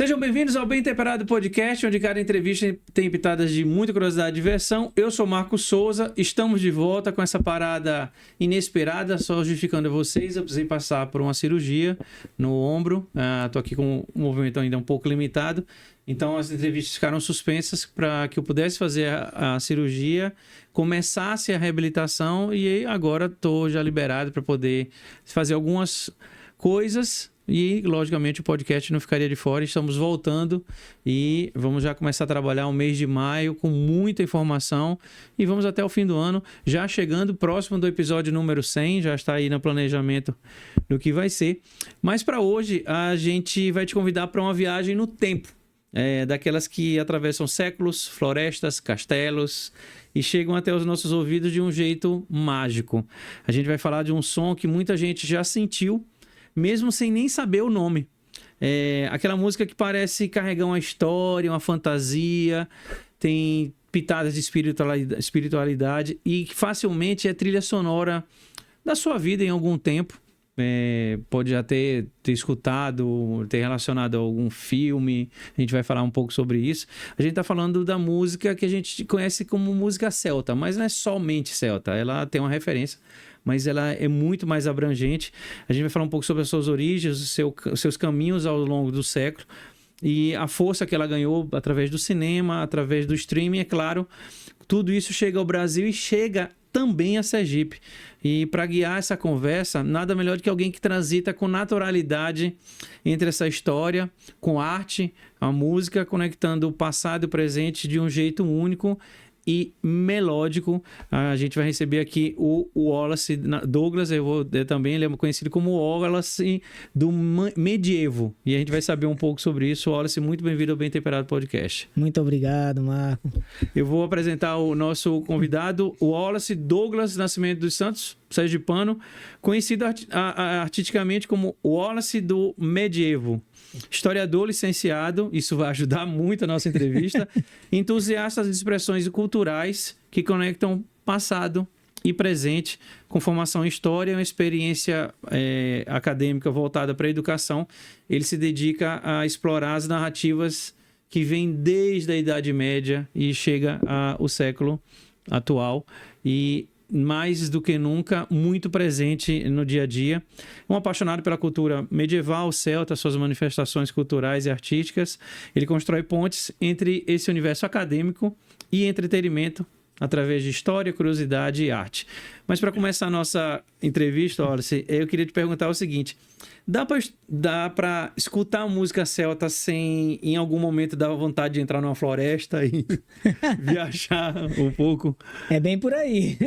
Sejam bem-vindos ao Bem Temperado Podcast, onde cada entrevista tem pitadas de muita curiosidade e diversão. Eu sou Marcos Souza, estamos de volta com essa parada inesperada, só justificando a vocês, eu precisei passar por uma cirurgia no ombro, estou aqui com um movimento ainda um pouco limitado, então as entrevistas ficaram suspensas para que eu pudesse fazer a cirurgia, começasse a reabilitação e agora estou já liberado para poder fazer algumas coisas. E, logicamente, o podcast não ficaria de fora. Estamos voltando e vamos já começar a trabalhar o mês de maio com muita informação e vamos até o fim do ano, já chegando próximo do episódio número 100, já está aí no planejamento do que vai ser. Mas para hoje, a gente vai te convidar para uma viagem no tempo, daquelas que atravessam séculos, florestas, castelos e chegam até os nossos ouvidos de um jeito mágico. A gente vai falar de um som que muita gente já sentiu, mesmo sem nem saber o nome. Aquela música que parece carregar uma história, uma fantasia, tem pitadas de espiritualidade e que facilmente é trilha sonora da sua vida em algum tempo. Pode já ter escutado, ter relacionado a algum filme, a gente vai falar um pouco sobre isso. A gente está falando da música que a gente conhece como música celta, mas não é somente celta, ela tem uma referência, mas ela é muito mais abrangente. A gente vai falar um pouco sobre as suas origens, os seus caminhos ao longo do século e a força que ela ganhou através do cinema, através do streaming, é claro. Tudo isso chega ao Brasil e chega também a Sergipe. E para guiar essa conversa, nada melhor do que alguém que transita com naturalidade entre essa história, com arte, a música, conectando o passado e o presente de um jeito único e melódico. A gente vai receber aqui o Wallace Douglas, também ele é conhecido como Wallace do Medievo, e a gente vai saber um pouco sobre isso. Wallace, muito bem-vindo ao Bem Temperado Podcast. Muito obrigado, Marco. Eu vou apresentar o nosso convidado, o Wallace Douglas Nascimento dos Santos, sergipano, conhecido artisticamente como Wallace do Medievo. Historiador licenciado, isso vai ajudar muito a nossa entrevista, entusiasta das expressões culturais que conectam passado e presente, com formação em história e uma experiência acadêmica voltada para a educação. Ele se dedica a explorar as narrativas que vêm desde a Idade Média e chega ao século atual e mais do que nunca, muito presente no dia a dia. Um apaixonado pela cultura medieval, celta, suas manifestações culturais e artísticas. Ele constrói pontes entre esse universo acadêmico e entretenimento através de história, curiosidade e arte. Mas para começar a nossa entrevista, Wallace, eu queria te perguntar o seguinte: dá para escutar a música celta sem, em algum momento, dar vontade de entrar numa floresta e viajar um pouco? É bem por aí.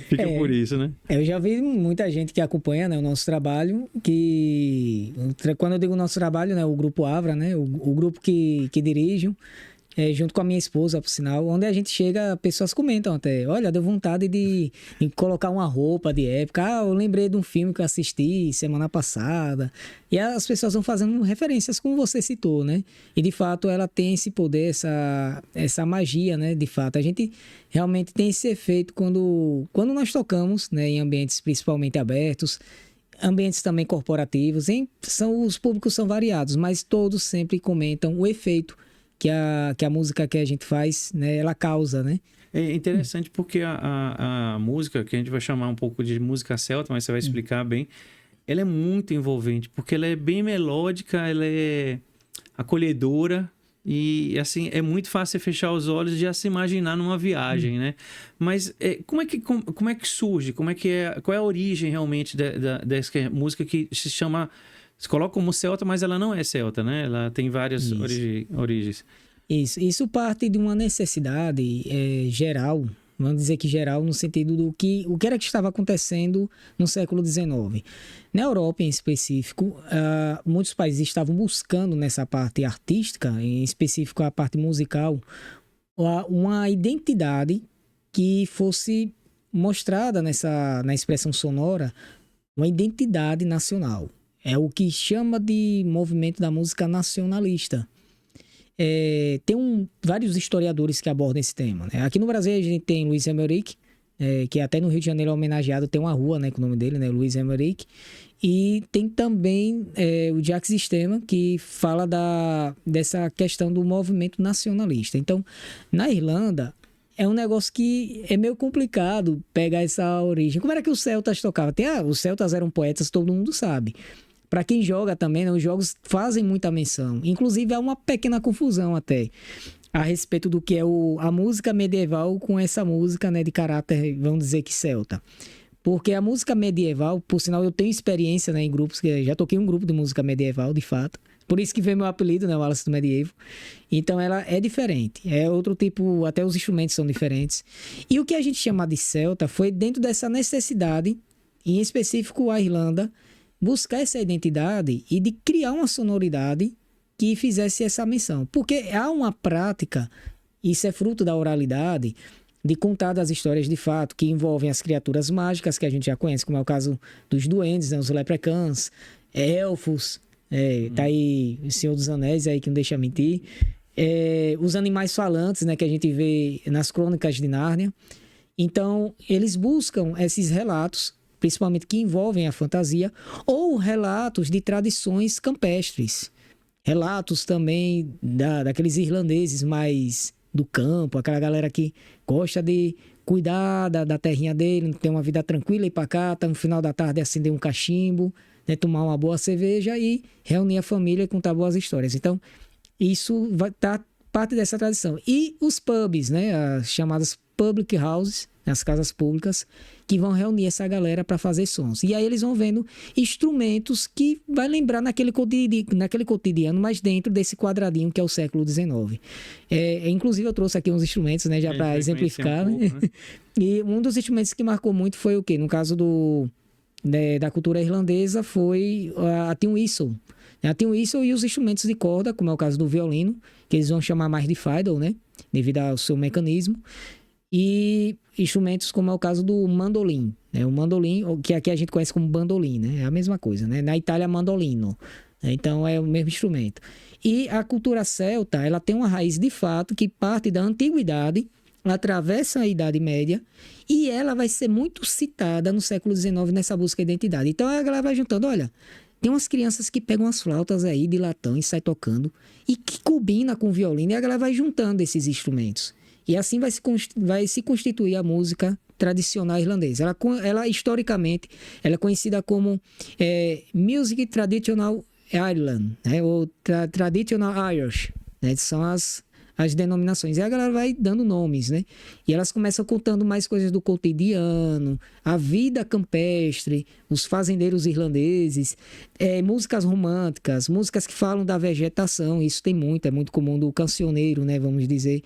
Fica por isso, né? Eu já vi muita gente que acompanha, né, o nosso trabalho, que quando eu digo nosso trabalho, né, o Grupo Avra, né, o grupo que dirijo, junto com a minha esposa, por sinal, onde a gente chega, pessoas comentam até, olha, deu vontade de colocar uma roupa de época, eu lembrei de um filme que eu assisti semana passada, e as pessoas vão fazendo referências como você citou, né? E de fato ela tem esse poder, essa magia, né? De fato, a gente realmente tem esse efeito quando nós tocamos, né, em ambientes principalmente abertos, ambientes também corporativos, os públicos são variados, mas todos sempre comentam o efeito que a música que a gente faz, né, ela causa, né? É interessante porque a música, que a gente vai chamar um pouco de música celta, mas você vai explicar bem, ela é muito envolvente, porque ela é bem melódica, ela é acolhedora e, assim, é muito fácil fechar os olhos e já se imaginar numa viagem, né? Mas como é que surge? Qual é a origem realmente dessa música que se chama... Se coloca como celta, mas ela não é celta, né? Ela tem várias origens. Isso parte de uma necessidade geral, vamos dizer que geral, no sentido do que o que era que estava acontecendo no século XIX. Na Europa, em específico, muitos países estavam buscando nessa parte artística, em específico a parte musical, uma identidade que fosse mostrada na expressão sonora, uma identidade nacional. É o que chama de movimento da música nacionalista. Tem vários historiadores que abordam esse tema, né? Aqui no Brasil a gente tem Luiz Emerick, que até no Rio de Janeiro é homenageado, tem uma rua, né, com o nome dele, né, Luiz Emerick. E tem também o Jack Sistema, que fala dessa questão do movimento nacionalista. Então, na Irlanda, é um negócio que é meio complicado pegar essa origem. Como era que os celtas tocavam? Os celtas eram poetas, todo mundo sabe. Para quem joga também, né, os jogos fazem muita menção. Inclusive, há uma pequena confusão até a respeito do que é a música medieval com essa música, né, de caráter, vamos dizer que celta. Porque a música medieval, por sinal, eu tenho experiência, né, em grupos, que já toquei um grupo de música medieval, de fato. Por isso que veio meu apelido, né, o Wallace do Medievo. Então, ela é diferente. É outro tipo, até os instrumentos são diferentes. E o que a gente chama de celta foi dentro dessa necessidade, em específico a Irlanda, buscar essa identidade e de criar uma sonoridade que fizesse essa menção. Porque há uma prática, isso é fruto da oralidade, de contar das histórias de fato, que envolvem as criaturas mágicas, que a gente já conhece, como é o caso dos duendes, né, os leprechauns, elfos, tá aí o Senhor dos Anéis, aí que não deixa mentir, os animais falantes, né, que a gente vê nas crônicas de Nárnia. Então, eles buscam esses relatos, principalmente que envolvem a fantasia, ou relatos de tradições campestres. Relatos também daqueles irlandeses mais do campo, aquela galera que gosta de cuidar da terrinha dele, ter uma vida tranquila, ir para cá, tá no final da tarde acender um cachimbo, né, tomar uma boa cerveja e reunir a família e contar boas histórias. Então, isso vai estar parte dessa tradição. E os pubs, né, as chamadas public houses, as casas públicas, que vão reunir essa galera para fazer sons. E aí eles vão vendo instrumentos que vai lembrar naquele cotidiano, mas dentro desse quadradinho que é o século XIX. Inclusive eu trouxe aqui uns instrumentos, né, já para exemplificar. Pouco, né? E um dos instrumentos que marcou muito foi o quê? No caso da cultura irlandesa foi a tin whistle. A tin whistle e os instrumentos de corda, como é o caso do violino, que eles vão chamar mais de fiddle, né, devido ao seu mecanismo. E instrumentos como é o caso do mandolim, né? O mandolim, que aqui a gente conhece como bandolim, né? É a mesma coisa, né? Na Itália, mandolino. Então, é o mesmo instrumento. E a cultura celta, ela tem uma raiz de fato que parte da antiguidade, atravessa a Idade Média, e ela vai ser muito citada no século XIX nessa busca de identidade. Então, a galera vai juntando, olha, tem umas crianças que pegam as flautas aí de latão e saem tocando, e que combina com o violino, e a galera vai juntando esses instrumentos. E assim vai se constituir a música tradicional irlandesa. Ela historicamente, ela é conhecida como Music Traditional Ireland, né? Ou Traditional Irish, né? São as denominações. E a galera vai dando nomes, né? E elas começam contando mais coisas do cotidiano, a vida campestre, os fazendeiros irlandeses, músicas românticas, músicas que falam da vegetação. Isso tem muito, é muito comum do cancioneiro, né? Vamos dizer.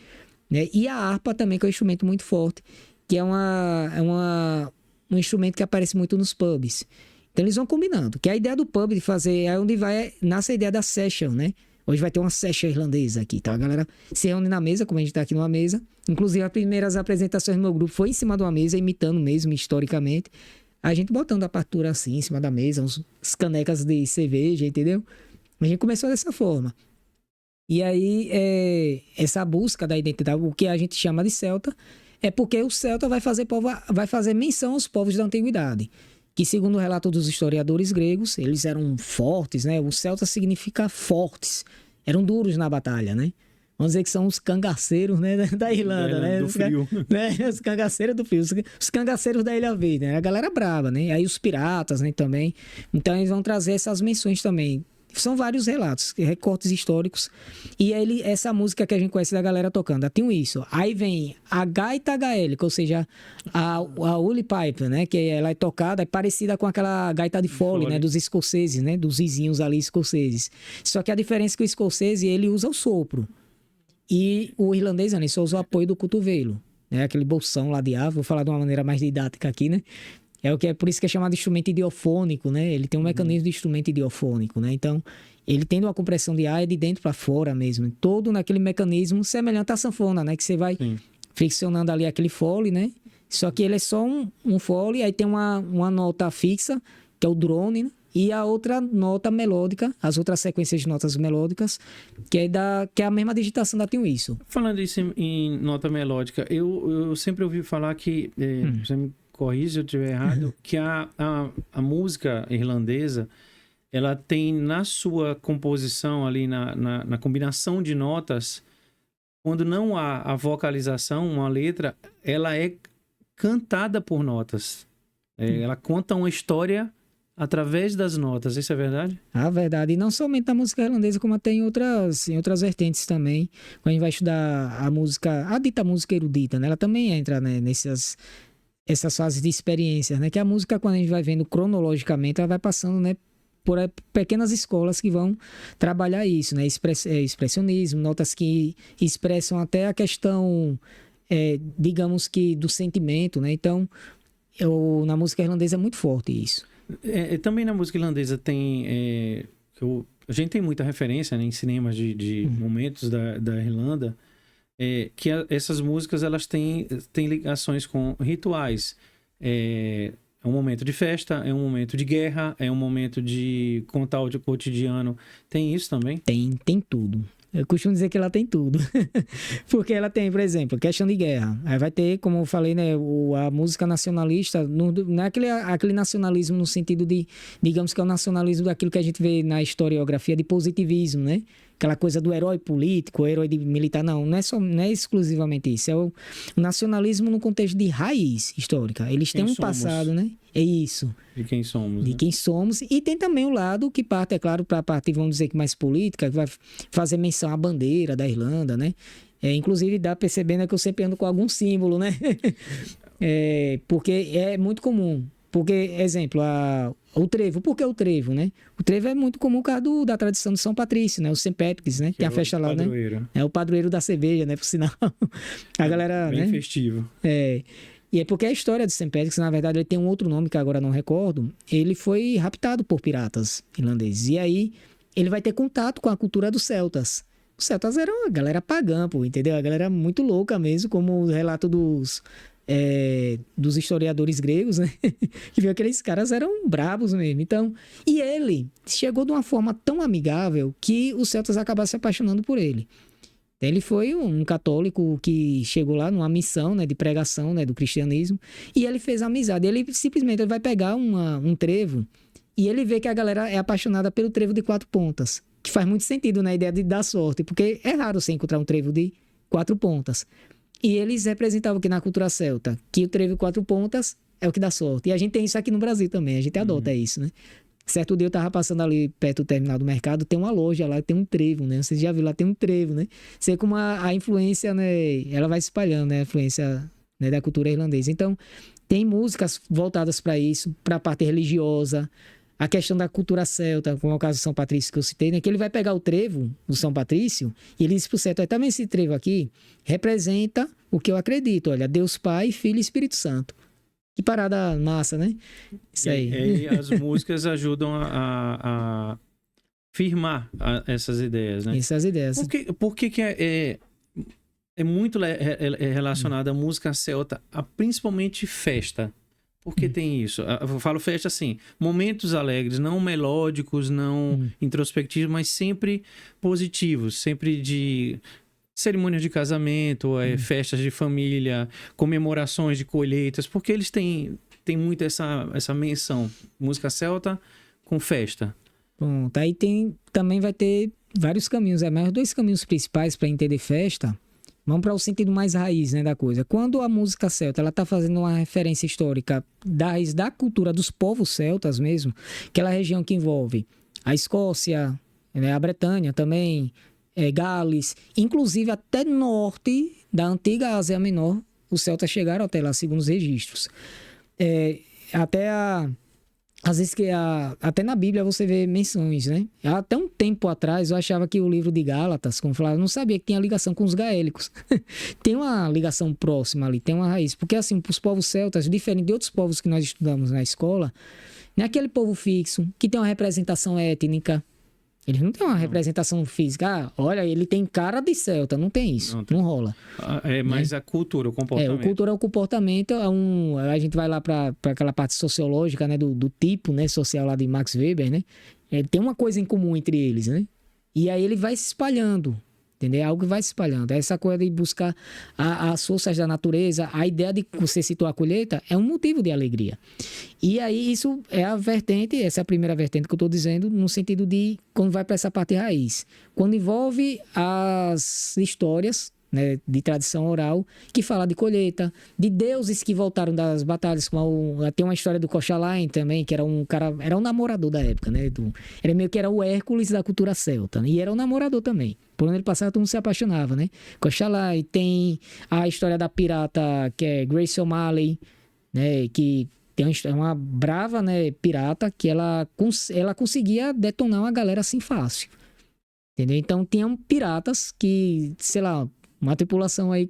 Né? E a harpa também, que é um instrumento muito forte, que é um instrumento que aparece muito nos pubs. Então eles vão combinando, que a ideia do pub de fazer é onde nasce a ideia da session, né? Hoje vai ter uma session irlandesa aqui, então a galera se reúne na mesa, como a gente tá aqui numa mesa. Inclusive as primeiras apresentações do meu grupo foi em cima de uma mesa, imitando mesmo historicamente. A gente botando a partitura assim em cima da mesa, uns canecas de cerveja, entendeu? A gente começou dessa forma. E aí, essa busca da identidade, o que a gente chama de celta, é porque o celta vai fazer menção aos povos da antiguidade, que segundo o relato dos historiadores gregos, eles eram fortes, né? O celta significa fortes, eram duros na batalha, né? Vamos dizer que são os cangaceiros, né, da Irlanda, né? Do frio. Os cangaceiros do frio, os cangaceiros da Ilha Verde, né? A galera brava, né? Aí os piratas, né, também. Então eles vão trazer essas menções também. São vários relatos, recortes históricos. E essa música que a gente conhece da galera tocando, tem isso. Aí vem a gaita gaélica, ou seja, a uli pipe, né? Que ela é tocada, é parecida com aquela gaita de fole, né? Dos escoceses, né? Dos vizinhos ali escoceses. Só que a diferença é que o escocese, ele usa o sopro. E o irlandês, ele só usa o apoio do cotovelo. Né? Aquele bolsão lá de árvore, vou falar de uma maneira mais didática aqui, né? Por isso que é chamado de instrumento idiofônico, né? Ele tem um mecanismo de instrumento idiofônico, né? Então, ele tendo uma compressão de ar de dentro para fora mesmo. Todo naquele mecanismo semelhante à sanfona, né? Que você vai friccionando ali aquele fole, né? Só que ele é só um fole, aí tem uma nota fixa, que é o drone, né? E a outra nota melódica, as outras sequências de notas melódicas, que é a mesma digitação da tin whistle. Falando isso em nota melódica, eu sempre ouvi falar que... Você me corrija se eu estiver errado, que a música irlandesa, ela tem na sua composição ali, na combinação de notas, quando não há a vocalização, uma letra, ela é cantada por notas. Ela conta uma história através das notas, isso é verdade? A verdade, e não somente na música irlandesa, como até em outras vertentes também. Quando a gente vai estudar a música, a dita música erudita, né? Ela também entra, né, essas fases de experiência, né? Que a música, quando a gente vai vendo cronologicamente, ela vai passando, né, por pequenas escolas que vão trabalhar isso, né? Expressionismo, notas que expressam até a questão, digamos que, do sentimento, né? Então, na música irlandesa é muito forte isso. Também na música irlandesa tem... a gente tem muita referência, né, em cinemas de momentos da Irlanda, que essas músicas elas têm ligações com rituais. É um momento de festa, é um momento de guerra, é um momento de contar o cotidiano. Tem isso também? Tem tudo. Eu costumo dizer que ela tem tudo. Porque ela tem, por exemplo, questão de guerra. Aí vai ter, como eu falei, né, a música nacionalista, não é aquele nacionalismo no sentido de, digamos que é o nacionalismo daquilo que a gente vê na historiografia de positivismo, né? Aquela coisa do herói político, o herói militar. Não é exclusivamente isso. É o nacionalismo no contexto de raiz histórica. Eles têm um passado, né? É isso. De quem somos. De quem somos. E tem também o lado que parte, é claro, para a parte, vamos dizer que mais política, que vai fazer menção à bandeira da Irlanda, né? Inclusive, dá percebendo que eu sempre ando com algum símbolo, né? Porque é muito comum. Porque, exemplo, o trevo. Por que o trevo, né? O trevo é muito comum por causa da tradição de São Patrício, né? O St. Patrick's, né? Tem a festa lá, né? É o padroeiro da cerveja, né? Por sinal. A galera, bem, né? festivo. E é porque a história de St. Patrick's, na verdade, ele tem um outro nome que agora não recordo. Ele foi raptado por piratas irlandeses. E aí, ele vai ter contato com a cultura dos celtas. Os celtas eram a galera pagã, pô, entendeu? A galera muito louca mesmo, como o relato dos historiadores gregos, né? Que viu que aqueles caras eram brabos mesmo. Então, e ele chegou de uma forma tão amigável que os celtas acabaram se apaixonando por ele. Ele foi um católico que chegou lá numa missão, né, de pregação, né, do cristianismo, e ele fez amizade. Ele simplesmente vai pegar um trevo e ele vê que a galera é apaixonada pelo trevo de 4 pontas, que faz muito sentido na ideia de dar sorte, porque é raro você encontrar um trevo de 4 pontas. E eles representavam que na cultura celta, que o trevo de 4 pontas é o que dá sorte. E a gente tem isso aqui no Brasil também, a gente adota isso, né? Certo dia eu tava passando ali perto do terminal do mercado, tem uma loja lá, tem um trevo, né? Vocês já viram lá, tem um trevo, né? Sei como a influência, né? Ela vai se espalhando, né? A influência, né, da cultura irlandesa. Então, tem músicas voltadas para isso, para a parte religiosa, a questão da cultura celta, como é o caso do São Patrício que eu citei, né? Que ele vai pegar o trevo do São Patrício e ele diz pro celta, também esse trevo aqui representa o que eu acredito, olha, Deus Pai, Filho e Espírito Santo. Que parada massa, né? Isso aí. E as músicas ajudam a firmar essas ideias, né? Essas ideias. Por que é muito relacionada a música celta a principalmente festa? Por que tem isso? Eu falo festa assim, momentos alegres, não melódicos, não introspectivos, mas sempre positivos, sempre de cerimônias de casamento, festas de família, comemorações de colheitas, porque eles têm muito essa menção, música celta com festa. Pronto, aí também vai ter vários caminhos, mas os 2 caminhos principais para entender festa, vamos para o sentido mais raiz, né, da coisa. Quando a música celta, ela está fazendo uma referência histórica da cultura dos povos celtas mesmo, aquela região que envolve a Escócia, né, a Bretanha também, Gales, inclusive até norte da antiga Ásia Menor, os celtas chegaram até lá, segundo os registros. Às vezes até na Bíblia você vê menções, né? Até um tempo atrás eu achava que o livro de Gálatas, como falava, eu não sabia que tinha ligação com os gaélicos. Tem uma ligação próxima ali, tem uma raiz. Porque assim, os povos celtas, diferente de outros povos que nós estudamos na escola, não é aquele povo fixo, que tem uma representação étnica. Eles não têm uma representação física. Olha, ele tem cara de celta. Não tem isso. Não rola. Mas a cultura, o comportamento. A cultura é o comportamento. A gente vai lá para aquela parte sociológica, né? Do tipo, né, social lá de Max Weber, né? Tem uma coisa em comum entre eles, né? E aí ele vai se espalhando. Entendeu? É algo que vai se espalhando. Essa coisa de buscar as forças da natureza, a ideia de que você citou a colheita, é um motivo de alegria. E aí isso é a vertente, essa é a primeira vertente que eu estou dizendo, no sentido de quando vai para essa parte raiz. Quando envolve as histórias, né, de tradição oral, que fala de colheita, de deuses que voltaram das batalhas. Tem uma história do Coxalain também, que era um cara, era um namorador da época, né? Era meio que era o Hércules da cultura celta, né? E era um namorador também. Por onde ele passava, todo mundo se apaixonava, né? Coxalain, tem a história da pirata, que é Grace O'Malley, né? Que tem uma brava, né, pirata, que ela conseguia detonar uma galera assim fácil. Entendeu? Então, tinham piratas que, sei lá, uma tripulação aí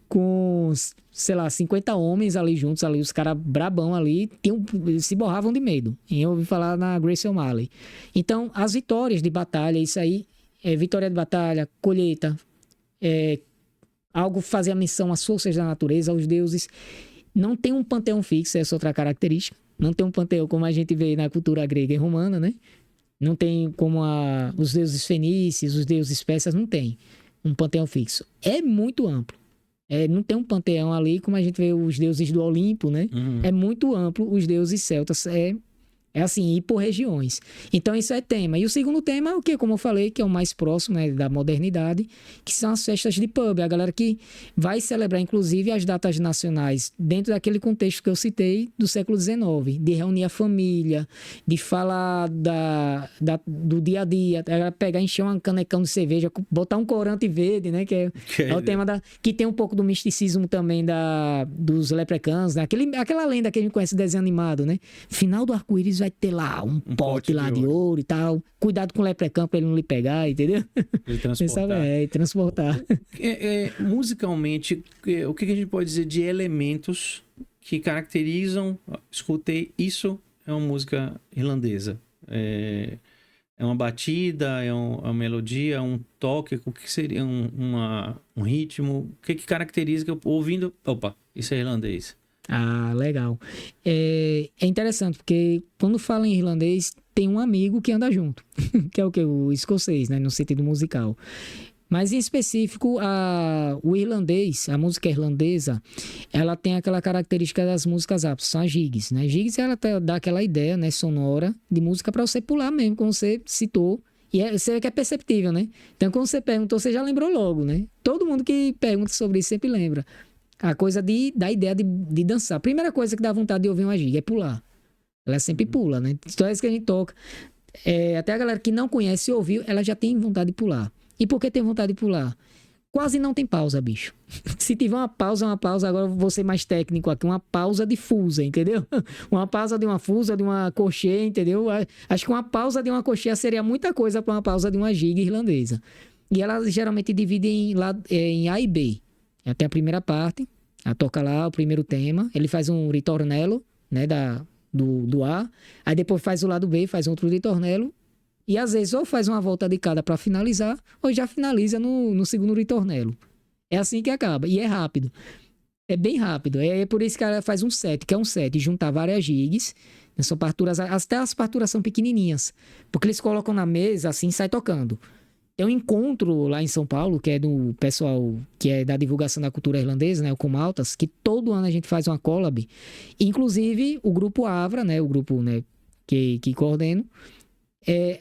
com, sei lá, 50 homens ali juntos, ali, os caras brabão ali, se borravam de medo. E eu ouvi falar na Grace O'Malley. Então, as vitórias de batalha, isso aí, vitória de batalha, colheita, algo fazer a menção às forças da natureza, aos deuses. Não tem um panteão fixo, essa é outra característica. Não tem um panteão como a gente vê na cultura grega e romana, né? Não tem como os deuses fenícios, os deuses persas, não tem um panteão fixo. É muito amplo. Não tem um panteão ali como a gente vê os deuses do Olimpo, né? Uhum. É muito amplo. Os deuses celtas é assim, ir por regiões. Então, isso é tema. E o segundo tema é o que, como eu falei, que é o mais próximo, né, da modernidade, que são as festas de pub. A galera que vai celebrar, inclusive, as datas nacionais dentro daquele contexto que eu citei do século XIX, de reunir a família, de falar do dia a dia, pegar, encher um canecão de cerveja, botar um corante verde, né, que é o tema que tem um pouco do misticismo também dos leprechauns, né? Aquela lenda que a gente conhece, desenho animado, né? Final do arco-íris vai ter lá um pote lá de ouro e tal. Cuidado com o leprechaun pra ele não lhe pegar, entendeu? Ele transportar. Transportar. Musicalmente, o que a gente pode dizer de elementos que caracterizam... Escutei, isso é uma música irlandesa. É uma batida, é uma melodia, é um toque, o que seria um ritmo? O que caracteriza que eu ouvindo... Opa, isso é irlandês. Ah, legal. É interessante, porque quando fala em irlandês, tem um amigo que anda junto, que é o que? O escocês, né? No sentido musical. Mas, em específico, o irlandês, a música irlandesa, ela tem aquela característica das músicas aptas, são as jigs, né? Jigs, ela dá aquela ideia, né, sonora de música para você pular mesmo, como você citou. E você vê que é perceptível, né? Então, quando você perguntou, você já lembrou logo, né? Todo mundo que pergunta sobre isso sempre lembra. A coisa da ideia de dançar. A primeira coisa que dá vontade de ouvir uma giga é pular. Ela sempre pula, né? Toda vez que a gente toca, até a galera que não conhece e ouviu, ela já tem vontade de pular. E por que tem vontade de pular? Quase não tem pausa, bicho. Se tiver uma pausa, agora eu vou ser mais técnico aqui, uma pausa difusa, entendeu? Uma pausa de uma fusa, de uma cocheia, entendeu? Acho que uma pausa de uma cocheia seria muita coisa para uma pausa de uma giga irlandesa. E ela geralmente divide em A e B. Até a primeira parte, ela toca lá o primeiro tema, ele faz um ritornello, né, do A, aí depois faz o lado B, faz outro ritornello, e às vezes ou faz uma volta de cada para finalizar, ou já finaliza no segundo ritornelo. É assim que acaba, e é rápido. É bem rápido, é por isso que ela faz um set, que é um set, juntar várias gigs, né, são partituras, até as partituras são pequenininhas, porque eles colocam na mesa assim e sai tocando. Tem um encontro lá em São Paulo, que é do pessoal que é da divulgação da cultura irlandesa, né, o Comaltas, que todo ano a gente faz uma collab. Inclusive, o grupo Avra, né, o grupo, né, que coordeno,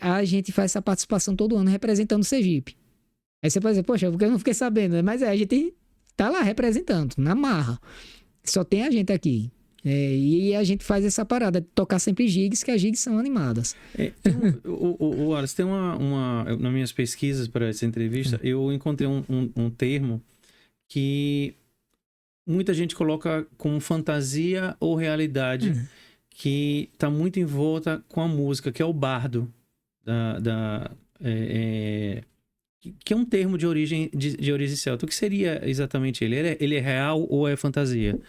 a gente faz essa participação todo ano representando o Sergipe. Aí você pode dizer, poxa, porque eu não fiquei sabendo, né? Mas a gente tá lá representando, na marra. Só tem a gente aqui. E a gente faz essa parada de tocar sempre gigs, que as gigs são animadas. O Wallace, tem nas minhas pesquisas para essa entrevista, eu encontrei um termo que muita gente coloca como fantasia ou realidade, que está muito em volta com a música, que é o bardo, que é um termo de origem celta. O que seria exatamente ele? Ele é real ou é fantasia?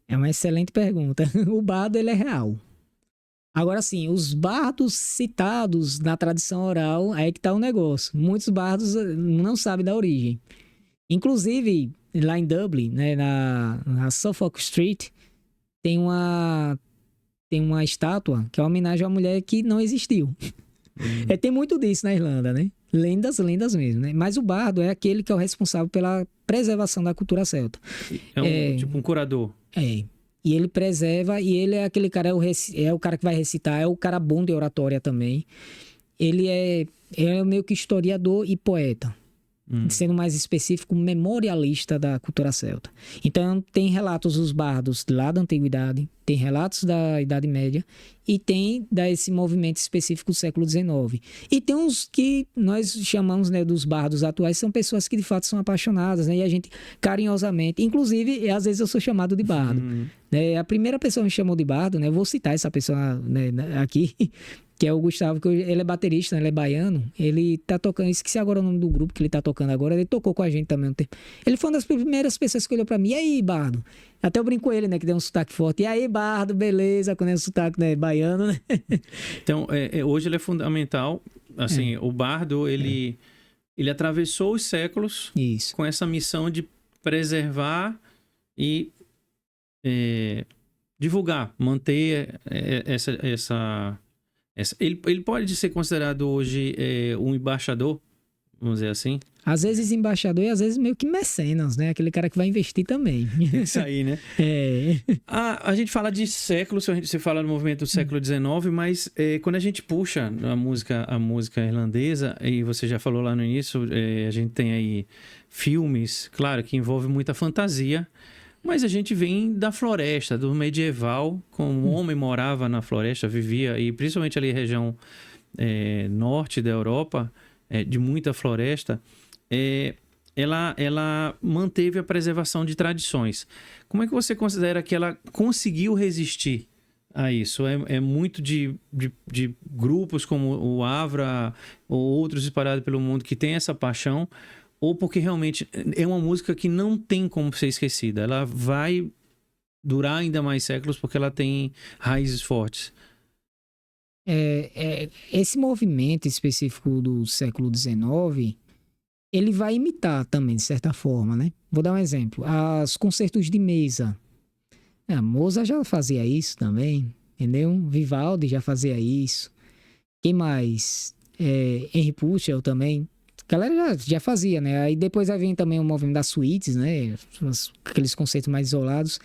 É uma excelente pergunta. O bardo, ele é real. Agora sim, os bardos citados na tradição oral, aí que tá o negócio. Muitos bardos não sabem da origem. Inclusive, lá em Dublin, né, na Suffolk Street, tem uma estátua que é uma homenagem a uma mulher que não existiu. Tem muito disso na Irlanda, né? lendas mesmo, né? Mas o bardo é aquele que é o responsável pela preservação da cultura celta. Tipo um curador. É. E ele preserva, e ele é aquele cara, é o cara que vai recitar, é o cara bom de oratória também. Ele é meio que historiador e poeta. Sendo mais específico, memorialista da cultura celta. Então, tem relatos dos bardos lá da Antiguidade, tem relatos da Idade Média e tem desse movimento específico do século XIX. E tem uns que nós chamamos, né, dos bardos atuais, são pessoas que de fato são apaixonadas, né, e a gente carinhosamente, inclusive, às vezes eu sou chamado de bardo. Né, a primeira pessoa que me chamou de bardo, né, eu vou citar essa pessoa, né, aqui, que é o Gustavo, que ele é baterista, ele é baiano, ele tá tocando, esqueci agora o nome do grupo que ele tá tocando agora, ele tocou com a gente também um tempo. Ele foi uma das primeiras pessoas que olhou pra mim, e aí, bardo? Até eu brinco com ele, né, que deu um sotaque forte, e aí, bardo, beleza, quando é um sotaque, né, baiano, né? Então, hoje ele é fundamental, assim, o bardo, ele atravessou os séculos Isso. com essa missão de preservar e divulgar, manter essa ele pode ser considerado hoje um embaixador, vamos dizer assim? Às vezes embaixador e às vezes meio que mecenas, né? Aquele cara que vai investir também. Isso aí, né? É. A gente fala de séculos, você fala no movimento do século XIX, mas quando a gente puxa a música irlandesa, e você já falou lá no início, a gente tem aí filmes, claro, que envolve muita fantasia, mas a gente vem da floresta, do medieval, como o homem morava na floresta, vivia, e principalmente ali região norte da Europa, de muita floresta, ela manteve a preservação de tradições. Como é que você considera que ela conseguiu resistir a isso? É muito de grupos como o Avra ou outros espalhados pelo mundo que tem essa paixão, ou porque realmente é uma música que não tem como ser esquecida? Ela vai durar ainda mais séculos porque ela tem raízes fortes. Esse movimento específico do século XIX, ele vai imitar também, de certa forma, né? Vou dar um exemplo. Os concertos de mesa. Mozart já fazia isso também, entendeu? Vivaldi já fazia isso. Quem mais? Henry Purcell também. A galera já fazia, né? Aí depois vai vir também o movimento das suítes, né? Aqueles conceitos mais isolados.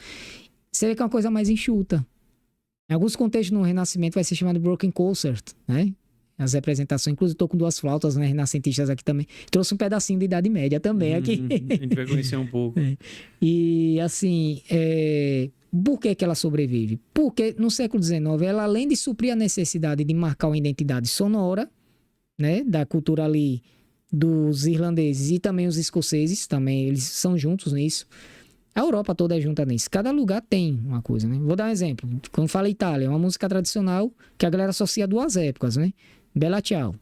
Você vê que é uma coisa mais enxuta. Em alguns contextos no Renascimento vai ser chamado Broken Concert, né? As representações, inclusive estou com 2 flautas, né, renascentistas aqui também. Trouxe um pedacinho da Idade Média também aqui. A gente vai conhecer um pouco. E assim, por que ela sobrevive? Porque no século XIX, ela além de suprir a necessidade de marcar uma identidade sonora, né, da cultura ali dos irlandeses e também os escoceses, também eles são juntos nisso. A Europa toda é junta nisso. Cada lugar tem uma coisa, né? Vou dar um exemplo. Quando fala Itália, é uma música tradicional que a galera associa a 2 épocas, né? Bella Ciao.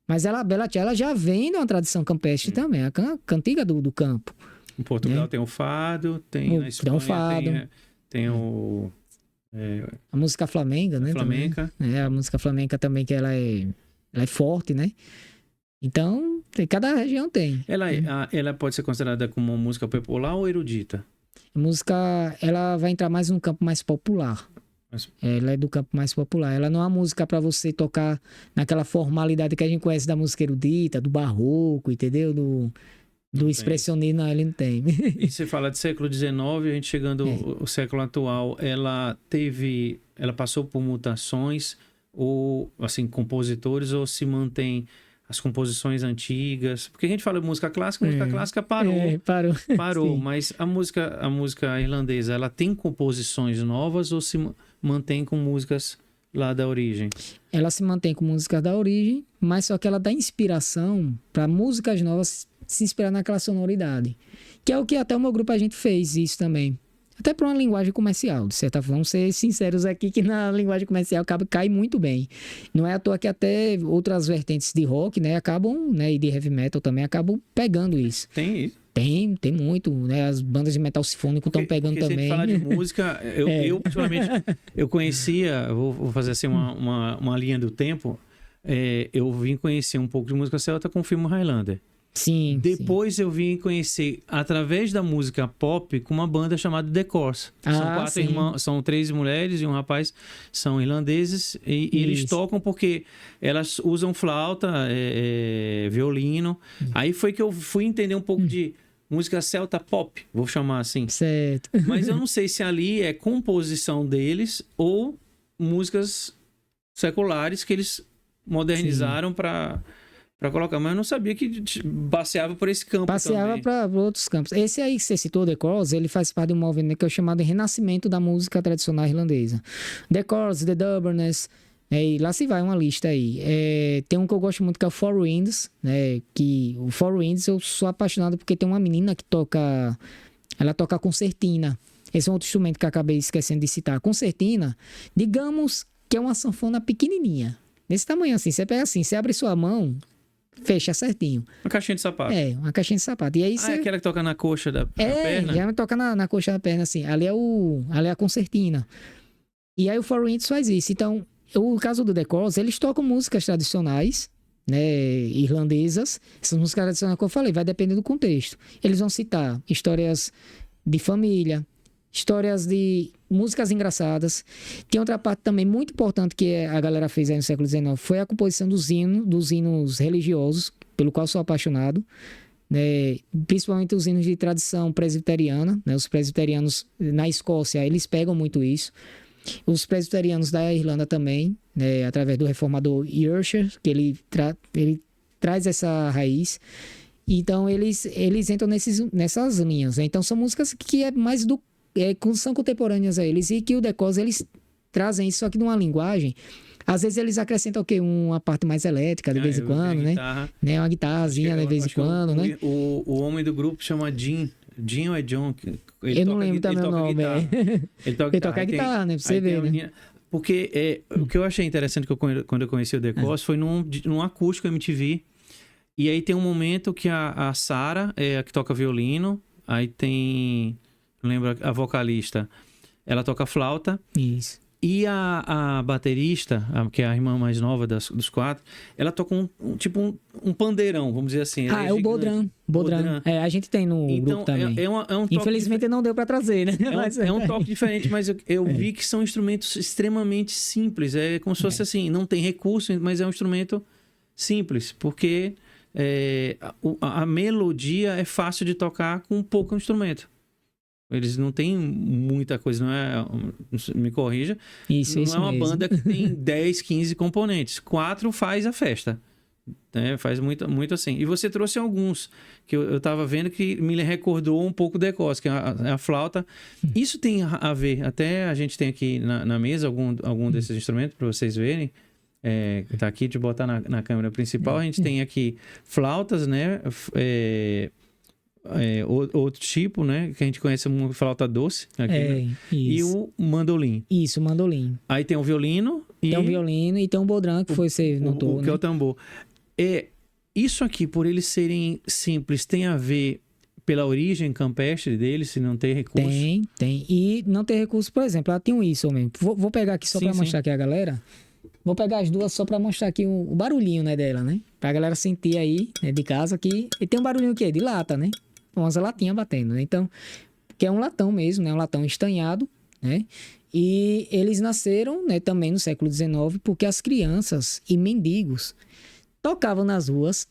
Mas Bella Ciao ela já vem de uma tradição campestre também, a cantiga do campo. Em Portugal tem o fado, tem na Espanha tem o fado. Tem o... a música flamenga, né? Flamenca. Também. A música flamenca também, que ela é forte, né? Então, cada região tem. Ela pode ser considerada como uma música popular ou erudita? A música, ela vai entrar mais num campo mais popular. Ela é do campo mais popular. Ela não é uma música para você tocar naquela formalidade que a gente conhece da música erudita, do barroco, entendeu? Do expressionismo, não, ele não tem. E você fala de século XIX, a gente chegando ao século atual, ela passou por mutações, ou assim, compositores, ou se mantém as composições antigas? Porque a gente fala de música clássica parou. Parou, mas a música irlandesa, ela tem composições novas ou se mantém com músicas lá da origem? Ela se mantém com músicas da origem, mas só que ela dá inspiração para músicas novas se inspirar naquela sonoridade. Que é o que até o meu grupo a gente fez isso também. Até para uma linguagem comercial, de certa forma. Vamos ser sinceros aqui que na linguagem comercial cai muito bem. Não é à toa que até outras vertentes de rock, né, acabam, né, e de heavy metal também acabam pegando isso. Tem isso? Tem muito, né? As bandas de metal sinfônico estão pegando também. Se a gente falar de música, eu particularmente, eu conhecia, vou fazer assim uma linha do tempo, eu vim conhecer um pouco de música celta com o filme Highlander. Sim. Depois eu vim conhecer, através da música pop, com uma banda chamada The Corrs. São 4 sim. irmãos, são 3 mulheres e um rapaz, são irlandeses, e eles tocam porque elas usam flauta, violino. Aí foi que eu fui entender um pouco de música celta pop, vou chamar assim. Certo. Mas eu não sei se ali é composição deles ou músicas seculares que eles modernizaram para colocar. Mas eu não sabia que passeava por esse campo Passeava para outros campos. Esse aí que você citou, The Corrs, ele faz parte de um movimento que é o chamado Renascimento da Música Tradicional Irlandesa. The Corrs, The Dubliners, e lá se vai uma lista aí. Tem um que eu gosto muito que é o Four Winds, né? Que o Four Winds eu sou apaixonado porque tem uma menina que toca... Ela toca concertina. Esse é um outro instrumento que eu acabei esquecendo de citar. Concertina, digamos que é uma sanfona pequenininha. Nesse tamanho assim, você pega assim, você abre sua mão, fecha certinho. Uma caixinha de sapato. Uma caixinha de sapato. E aí é aquela que toca na coxa da perna? Já toca na coxa da perna, assim. Ali é a concertina. E aí o Four Winds faz isso. Então, o caso do The Corrs, eles tocam músicas tradicionais, né, irlandesas. Essas músicas tradicionais que eu falei, vai depender do contexto. Eles vão citar histórias de família, histórias de músicas engraçadas. Tem outra parte também muito importante que a galera fez aí no século XIX, foi a composição dos hinos religiosos, pelo qual sou apaixonado, né? Principalmente os hinos de tradição presbiteriana, né? Os presbiterianos na Escócia, eles pegam muito isso. Os presbiterianos da Irlanda também, né? Através do reformador Ussher, que ele traz essa raiz. Então, eles entram nessas linhas, né? Então, são músicas que é mais são contemporâneas a eles, e que o The Corrs, eles trazem isso, só que numa linguagem, às vezes eles acrescentam uma parte mais elétrica de vez em quando, né? Uma guitarrazinha de vez em quando, né? O homem do grupo chama Jim ou é John? Eu não lembro também o nome. Ele toca guitarra, né? Pra você ver, né? Porque o que eu achei interessante quando eu conheci o The Corrs foi num acústico MTV. E aí tem um momento que a Sarah é a que toca violino, aí tem... Não lembro, a vocalista, ela toca flauta. Isso. E a baterista, que é a irmã mais nova dos 4, ela toca um pandeirão, vamos dizer assim. É o bodhrán. A gente tem no grupo também. Infelizmente não deu para trazer, né? É um toque diferente, mas eu vi que são instrumentos extremamente simples. É como se fosse assim, não tem recurso, mas é um instrumento simples, porque a melodia é fácil de tocar com pouco instrumento. Eles não têm muita coisa, não é... Me corrija. Isso não é uma mesmo. banda que tem 10, 15 componentes. 4 faz a festa. Né? Faz muito, muito assim. E você trouxe alguns que eu estava vendo que me recordou um pouco o The Corrs, que é a flauta. Isso tem a ver... Até a gente tem aqui na mesa algum desses instrumentos para vocês verem. Tá aqui de botar na câmera principal. A gente tem aqui flautas, né? Outro tipo, né? Que a gente conhece como flauta doce. Aqui, né? E o mandolim. Isso, o mandolim. Aí tem o violino. Tem o violino e tem o bodhrán, que você notou, que é o tambor. Isso aqui, por eles serem simples, tem a ver pela origem campestre deles, se não tem recurso? Tem. E não tem recurso, por exemplo, ela tem um isso mesmo. Vou pegar aqui só para mostrar aqui a galera. Vou pegar as duas só para mostrar aqui o barulhinho, né, dela, né? Pra galera sentir aí, né, de casa aqui. E tem um barulhinho aqui, de lata, né? Umas latinhas batendo, né? Então, que é um latão mesmo, né? Um latão estanhado, né? E eles nasceram, né, também no século XIX, porque as crianças e mendigos tocavam nas ruas.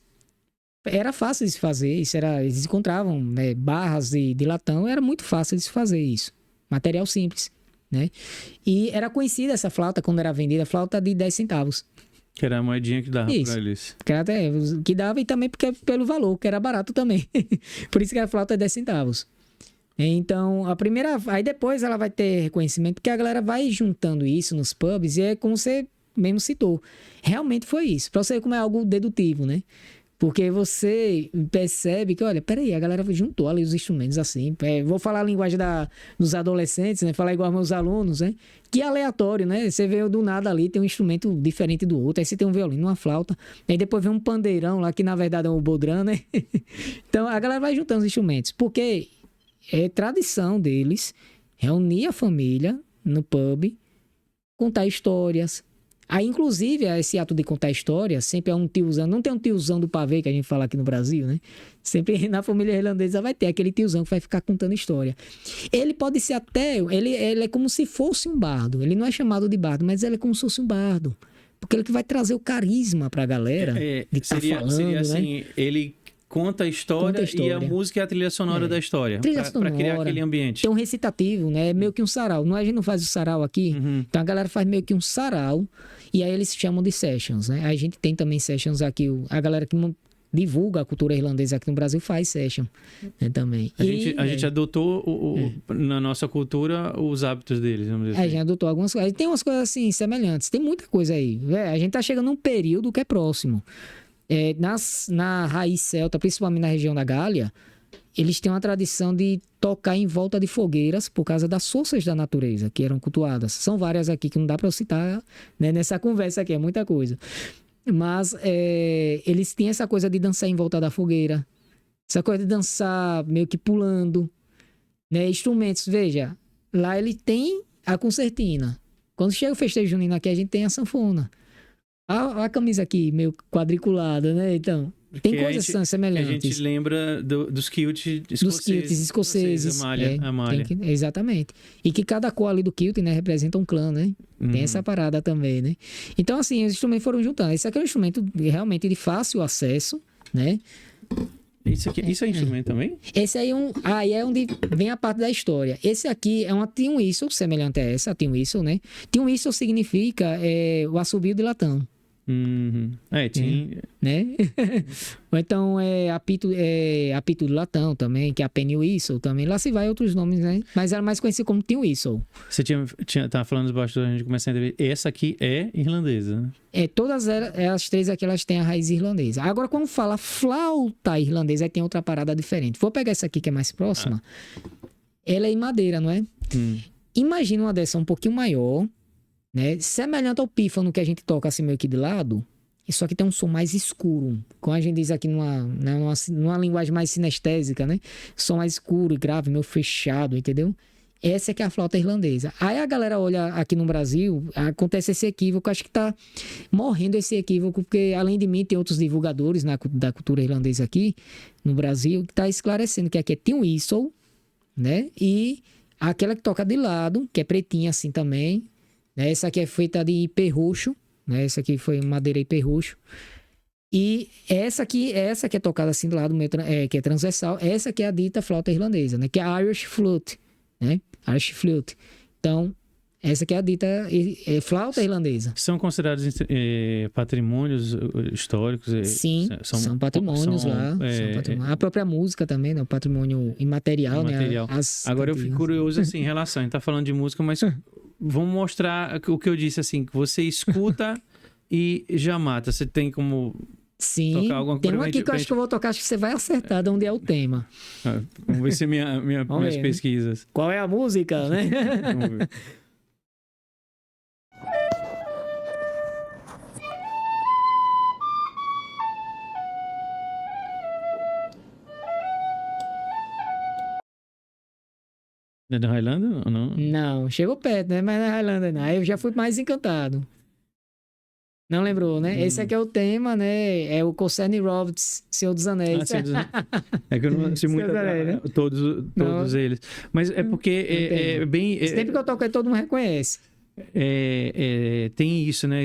Era fácil de se fazer, eles encontravam, né, barras de latão, era muito fácil de se fazer isso. Material simples, né? E era conhecida essa flauta, quando era vendida, flauta de 10 centavos. Que era a moedinha que dava pra eles. Que dava, e também porque pelo valor, que era barato também. Por isso que a flauta é 10 centavos. Então, aí depois ela vai ter reconhecimento, porque a galera vai juntando isso nos pubs, e é como você mesmo citou. Realmente foi isso. Pra você ver como é algo dedutivo, né? Porque você percebe que, olha, peraí, a galera juntou ali os instrumentos assim. Vou falar a linguagem dos adolescentes, né? Falar igual aos meus alunos, né? Que aleatório, né? Você vê do nada ali, tem um instrumento diferente do outro. Aí você tem um violino, uma flauta. Aí depois vem um pandeirão lá, que na verdade é um bodhrán, né? Então a galera vai juntando os instrumentos. Porque é tradição deles reunir a família no pub, contar histórias. Aí, inclusive, esse ato de contar história sempre é um tiozão. Não tem um tiozão do pavê que a gente fala aqui no Brasil, né? Sempre na família irlandesa vai ter aquele tiozão que vai ficar contando história. Ele pode ser até... Ele é como se fosse um bardo. Ele não é chamado de bardo, mas ele é como se fosse um bardo. Porque ele que vai trazer o carisma pra galera de que seria assim, né? Ele conta a história e a música é a trilha sonora da história. Para criar aquele ambiente. Tem um recitativo, né? É meio que um sarau. A gente não faz o sarau aqui, então a galera faz meio que um sarau e aí eles chamam de sessions, né? Aí a gente tem também sessions aqui, a galera que divulga a cultura irlandesa aqui no Brasil faz session, né, também. A gente adotou na nossa cultura os hábitos deles, vamos dizer assim. A gente adotou algumas coisas. Tem umas coisas assim semelhantes. Tem muita coisa aí. A gente tá chegando num período que é próximo. Na raiz celta, principalmente na região da Gália, eles têm uma tradição de tocar em volta de fogueiras por causa das forças da natureza que eram cultuadas. São várias aqui que não dá para eu citar, né, nessa conversa aqui, é muita coisa. Mas eles têm essa coisa de dançar em volta da fogueira, essa coisa de dançar meio que pulando, né? Instrumentos, veja, lá ele tem a concertina. Quando chega o festejo junino aqui, a gente tem a sanfona. A camisa aqui, meio quadriculada, né? Então, tem coisas semelhantes. A gente lembra dos kilts escoceses. Dos kilts escoceses. A malha. Exatamente. E que cada cor ali do kilt, né, representa um clã, né? Tem essa parada também, né? Então, assim, os instrumentos foram juntando. Esse aqui é um instrumento realmente de fácil acesso, né? Isso é instrumento também? Esse aí aí é onde vem a parte da história. Esse aqui é uma tin whistle, semelhante a essa, a tin whistle, né? Tin whistle significa o assobio de latão. Né? Ou então apito de latão também, que é a penny whistle também. Lá se vai outros nomes, né? Mas era mais conhecido como tin whistle. Você tava falando dos bastidores, a gente começou a entender. Essa aqui é irlandesa, né? Todas as três aqui, elas têm a raiz irlandesa. Agora, quando fala flauta irlandesa, aí tem outra parada diferente. Vou pegar essa aqui que é mais próxima. Ela é em madeira, não é? Imagina uma dessa um pouquinho maior, né? Semelhante ao pífano que a gente toca assim meio que de lado, só que tem um som mais escuro, como a gente diz aqui numa linguagem mais sinestésica, né? Som mais escuro e grave, meio fechado, entendeu? Essa é que é a flauta irlandesa. Aí a galera olha aqui no Brasil, acontece esse equívoco, acho que tá morrendo esse equívoco, porque além de mim tem outros divulgadores da cultura irlandesa aqui no Brasil, que tá esclarecendo que aqui é tin whistle, né? E aquela que toca de lado, que é pretinha assim também, né? Essa aqui é feita de ipê roxo, né? Essa aqui foi madeira ipê roxo. E essa que é tocada assim do lado, que é transversal, essa que é a dita flauta irlandesa, né? Que é a Irish flute, né? Irish flute. Então, essa que é a dita flauta irlandesa. São considerados patrimônios históricos? Sim, são patrimônios lá. São patrimônios. A própria música também, né? O patrimônio imaterial, né? Agora eu fico curioso, assim, em relação... A gente tá falando de música, mas vamos mostrar o que eu disse, assim, que você escuta e já mata. Você tem como... Sim, tocar alguma coisa tem um aqui que eu acho que eu vou tocar, acho que você vai acertar de onde é o tema. Vamos ver se minhas pesquisas. Qual é a música, né? Vamos ver. É da Highlander ou não? Não, chegou perto, né? Mas não é Highlander, não. Aí eu já fui mais encantado. Não lembrou, né? Esse aqui é o tema, né? É o Concerne Roberts, Senhor dos Anéis. Senhor dos Anéis. É que eu não sei muito todos eles. Mas é porque é bem... Sempre que eu toco aí, todo mundo reconhece. Tem isso, né?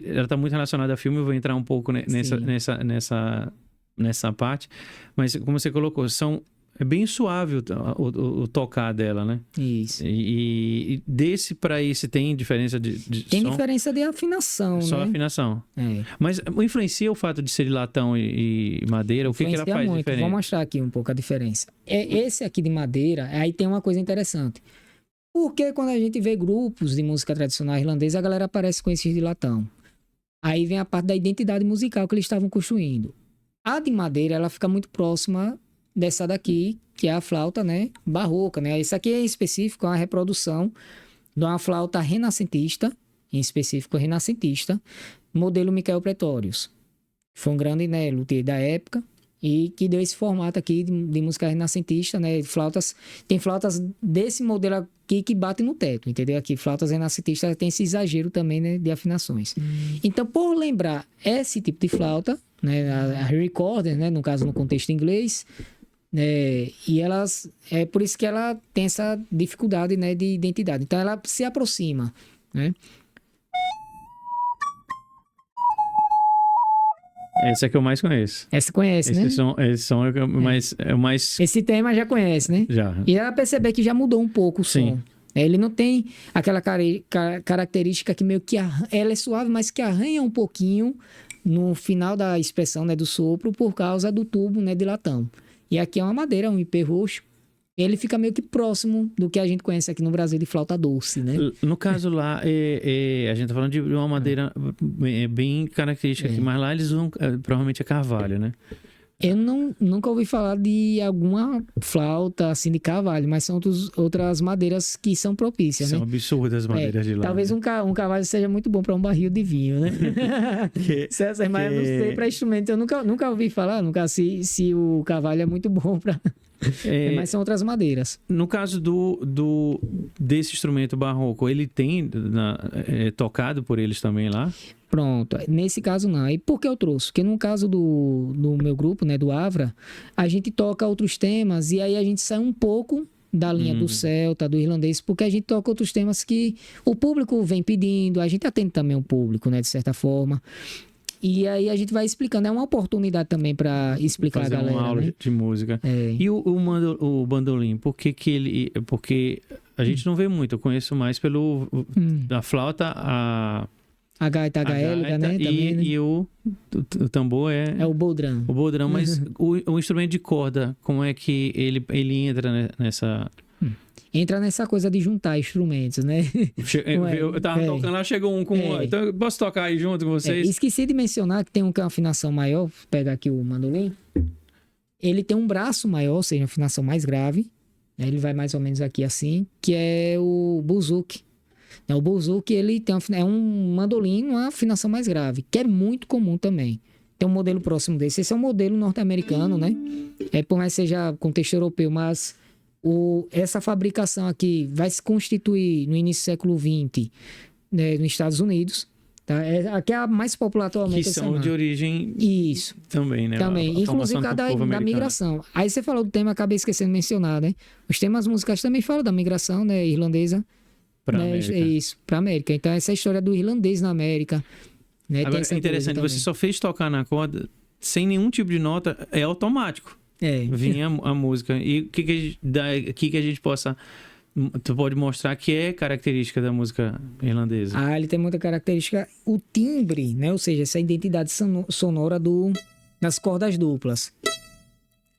Ela tá muito relacionada ao filme, eu vou entrar um pouco nessa parte. Mas como você colocou, é bem suave o tocar dela, né? Isso. E desse para esse tem diferença de tem som? Diferença de afinação, Só né? afinação. Mas influencia o fato de ser de latão e madeira? O que ela faz muito. diferente? Vou mostrar aqui um pouco a diferença. Esse aqui de madeira, aí tem uma coisa interessante. Porque quando a gente vê grupos de música tradicional irlandesa, a galera aparece com esses de latão. Aí vem a parte da identidade musical que eles estavam construindo. A de madeira, ela fica muito próxima dessa daqui, que é a flauta, né, barroca, né? Essa aqui em específico é uma reprodução de uma flauta renascentista, em específico renascentista, modelo Michael Pretorius. Foi um grande, né, luthier da época. E que deu esse formato aqui de música renascentista, né? Flautas, tem flautas desse modelo aqui que batem no teto, entendeu? Aqui, flautas renascentistas tem esse exagero também, né? De afinações. Então, por lembrar esse tipo de flauta, né? A recorder, né? No caso, no contexto inglês, e elas... É por isso que ela tem essa dificuldade, né? De identidade. Então, ela se aproxima, né? Essa é que eu mais conheço. Essa conhece, né? Esse som é o mais... Esse tema já conhece, né? Já. E ela percebe que já mudou um pouco o Sim. som. Ele não tem aquela característica que meio que... Ela é suave, mas que arranha um pouquinho no final da expressão, né, do sopro por causa do tubo, né, de latão. E aqui é uma madeira, um ipê roxo. Ele fica meio que próximo do que a gente conhece aqui no Brasil de flauta doce, né? No caso lá, a gente tá falando de uma madeira bem característica aqui, mas lá eles usam provavelmente carvalho, né? Eu nunca ouvi falar de alguma flauta assim de carvalho, mas são outras madeiras que são propícias, São né? absurdas as madeiras de lá. Talvez né? um carvalho seja muito bom para um barril de vinho, né? Mas eu não sei para instrumento. Eu nunca ouvi falar, se o carvalho é muito bom para... mas são outras madeiras. No caso desse instrumento barroco, ele tem tocado por eles também lá? Pronto, nesse caso não. E por que eu trouxe? Porque no caso do meu grupo, né, do Avra, a gente toca outros temas e aí a gente sai um pouco da linha do celta, do irlandês, porque a gente toca outros temas que o público vem pedindo, a gente atende também o público, né, de certa forma. E aí a gente vai explicando, é uma oportunidade também para explicar fazer a galera, uma aula né? de música. E o bandolim, por que ele... Porque a gente não vê muito, eu conheço mais da flauta, a gaita gaélica, né? Também, né? E o tambor é o bodrão. O bodrão, mas o instrumento de corda, como é que ele entra nessa... Entra nessa coisa de juntar instrumentos, né? Eu tava tocando lá, chegou um com um. Então eu posso tocar aí junto com vocês? Esqueci de mencionar que tem uma afinação maior. Vou pegar aqui o mandolim. Ele tem um braço maior, ou seja, uma afinação mais grave. Ele vai mais ou menos aqui assim, que é o buzuki. O buzuki, ele é um mandolim, uma afinação mais grave, que é muito comum também. Tem um modelo próximo desse. Esse é um modelo norte-americano, né? Por mais que seja contexto europeu, mas essa fabricação aqui vai se constituir no início do século XX, né, nos Estados Unidos. Tá? Aqui é a mais popular atualmente. Que são de origem... Isso. Também, né? Também. Inclusive da migração. Aí você falou do tema, acabei esquecendo de mencionar, né? Os temas musicais também falam da migração, né, irlandesa. Para América. Isso, para América. Então, essa história do irlandês na América. Né, agora, é interessante, você só fez tocar na corda sem nenhum tipo de nota, é automático. Vinha a música. E o que a gente possa... Tu pode mostrar que é característica da música irlandesa. Ele tem muita característica. O timbre, né? Ou seja, essa identidade sonora das cordas duplas.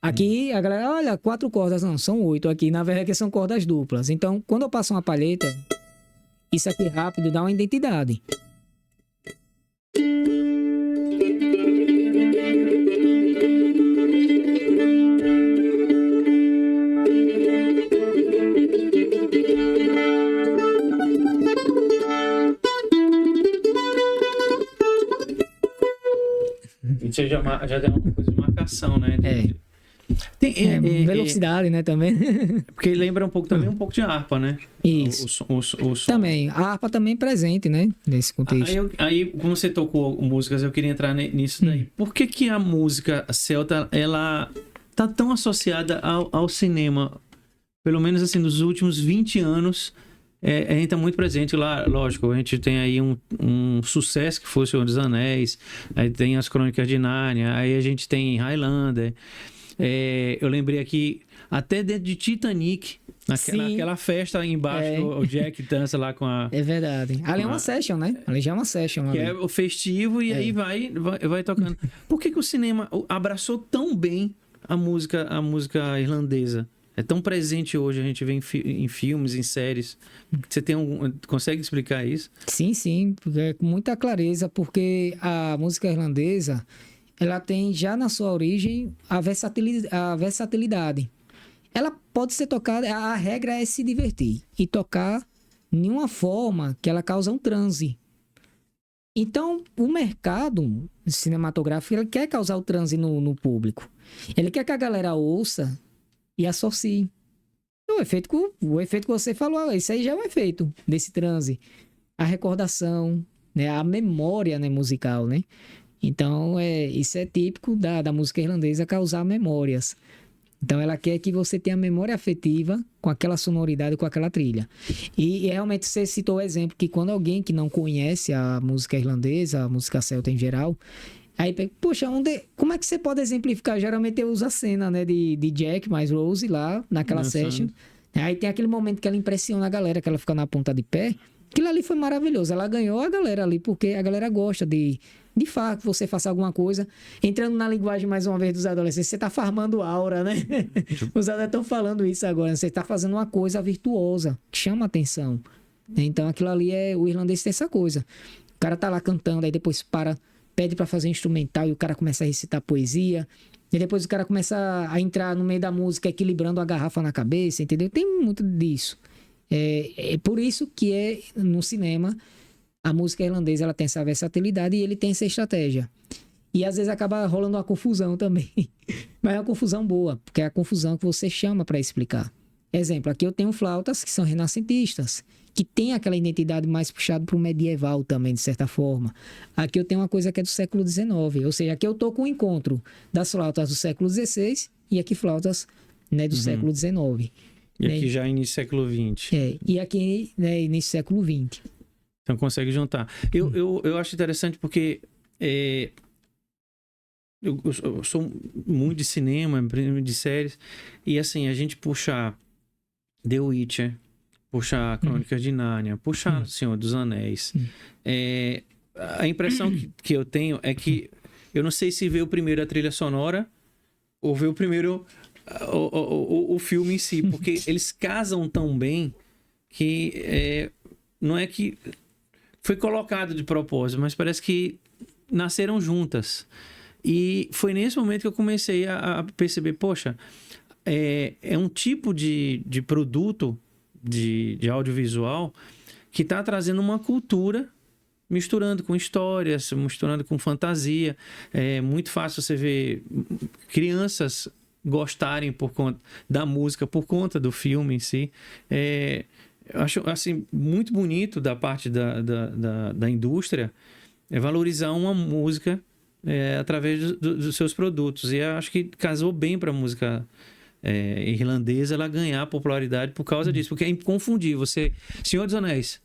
Aqui, a galera, olha, 4 cordas. Não, são 8 aqui. Na verdade, são cordas duplas. Então, quando eu passo uma palheta, isso aqui rápido dá uma identidade. Isso já dá uma coisa de marcação, né? Tem, velocidade, né, também. Porque lembra um pouco de harpa, né? Isso. O som. Também, a harpa também presente, né, nesse contexto. Aí, como você tocou músicas, eu queria entrar nisso daí. Por que a música celta, ela tá tão associada ao cinema? Pelo menos, assim, nos últimos 20 anos, a gente tá muito presente lá. Lógico, a gente tem aí um sucesso que foi O Senhor dos Anéis, aí tem as Crônicas de Nárnia, aí a gente tem Highlander. Eu lembrei aqui, até dentro de Titanic, naquela festa aí embaixo, o Jack dança lá com a... É verdade. Ali é uma session, né? Ali já é uma session. Que é o festivo e aí vai tocando. Por que o cinema abraçou tão bem a música irlandesa? É tão presente hoje, a gente vê em filmes, em séries. Você consegue explicar isso? Sim, com muita clareza, porque a música irlandesa... ela tem já na sua origem a versatilidade. Ela pode ser tocada, a regra é se divertir e tocar de uma forma que ela causa um transe. Então, o mercado cinematográfico ele quer causar o transe no público. Ele quer que a galera ouça e associe. O efeito que você falou, isso aí já é um efeito desse transe. A recordação, né? A memória, né, musical, né? Então, isso é típico da música irlandesa, causar memórias. Então, ela quer que você tenha memória afetiva com aquela sonoridade, com aquela trilha. E realmente você citou o exemplo que quando alguém que não conhece a música irlandesa, a música celta em geral, aí, poxa, como é que você pode exemplificar? Geralmente eu uso a cena, né, de Jack mais Rose lá, naquela session. Aí tem aquele momento que ela impressiona a galera, que ela fica na ponta de pé. Aquilo ali foi maravilhoso. Ela ganhou a galera ali, porque a galera gosta de fato, que você faça alguma coisa. Entrando na linguagem, mais uma vez, dos adolescentes, você tá farmando aura, né? Os adolescentes estão falando isso agora. Você tá fazendo uma coisa virtuosa, que chama atenção. Então, aquilo ali o irlandês tem essa coisa. O cara tá lá cantando, aí depois pede pra fazer instrumental e o cara começa a recitar poesia. E depois o cara começa a entrar no meio da música, equilibrando a garrafa na cabeça, entendeu? Tem muito disso. É por isso que no cinema a música irlandesa ela tem essa versatilidade e ele tem essa estratégia. E às vezes acaba rolando uma confusão também. Mas é uma confusão boa, porque é a confusão que você chama para explicar. Exemplo, aqui eu tenho flautas que são renascentistas, que tem aquela identidade mais puxada para o medieval também, de certa forma. Aqui eu tenho uma coisa que é do século XIX, ou seja, aqui eu estou com o encontro das flautas do século XVI e aqui flautas, né, do século XIX. E aqui já início do século XX. E aqui, né, início do século XX. Então consegue juntar. Eu acho interessante porque eu sou muito de cinema, de séries, e assim, a gente puxar The Witcher, puxar Crônicas de Nárnia, puxar Senhor dos Anéis. A impressão que eu tenho é que eu não sei se veio primeiro a trilha sonora ou veio primeiro o filme em si, porque eles casam tão bem que não é que foi colocado de propósito, mas parece que nasceram juntas. E foi nesse momento que eu comecei a perceber, poxa, é um tipo de produto de audiovisual que está trazendo uma cultura, misturando com histórias, misturando com fantasia. É muito fácil você ver crianças gostarem por conta da música, por conta do filme em si. Eu acho assim, muito bonito da parte da indústria valorizar uma música através dos seus produtos. E eu acho que casou bem para a música irlandesa ela ganhar popularidade por causa disso. Porque é inconfundível. Senhor dos Anéis,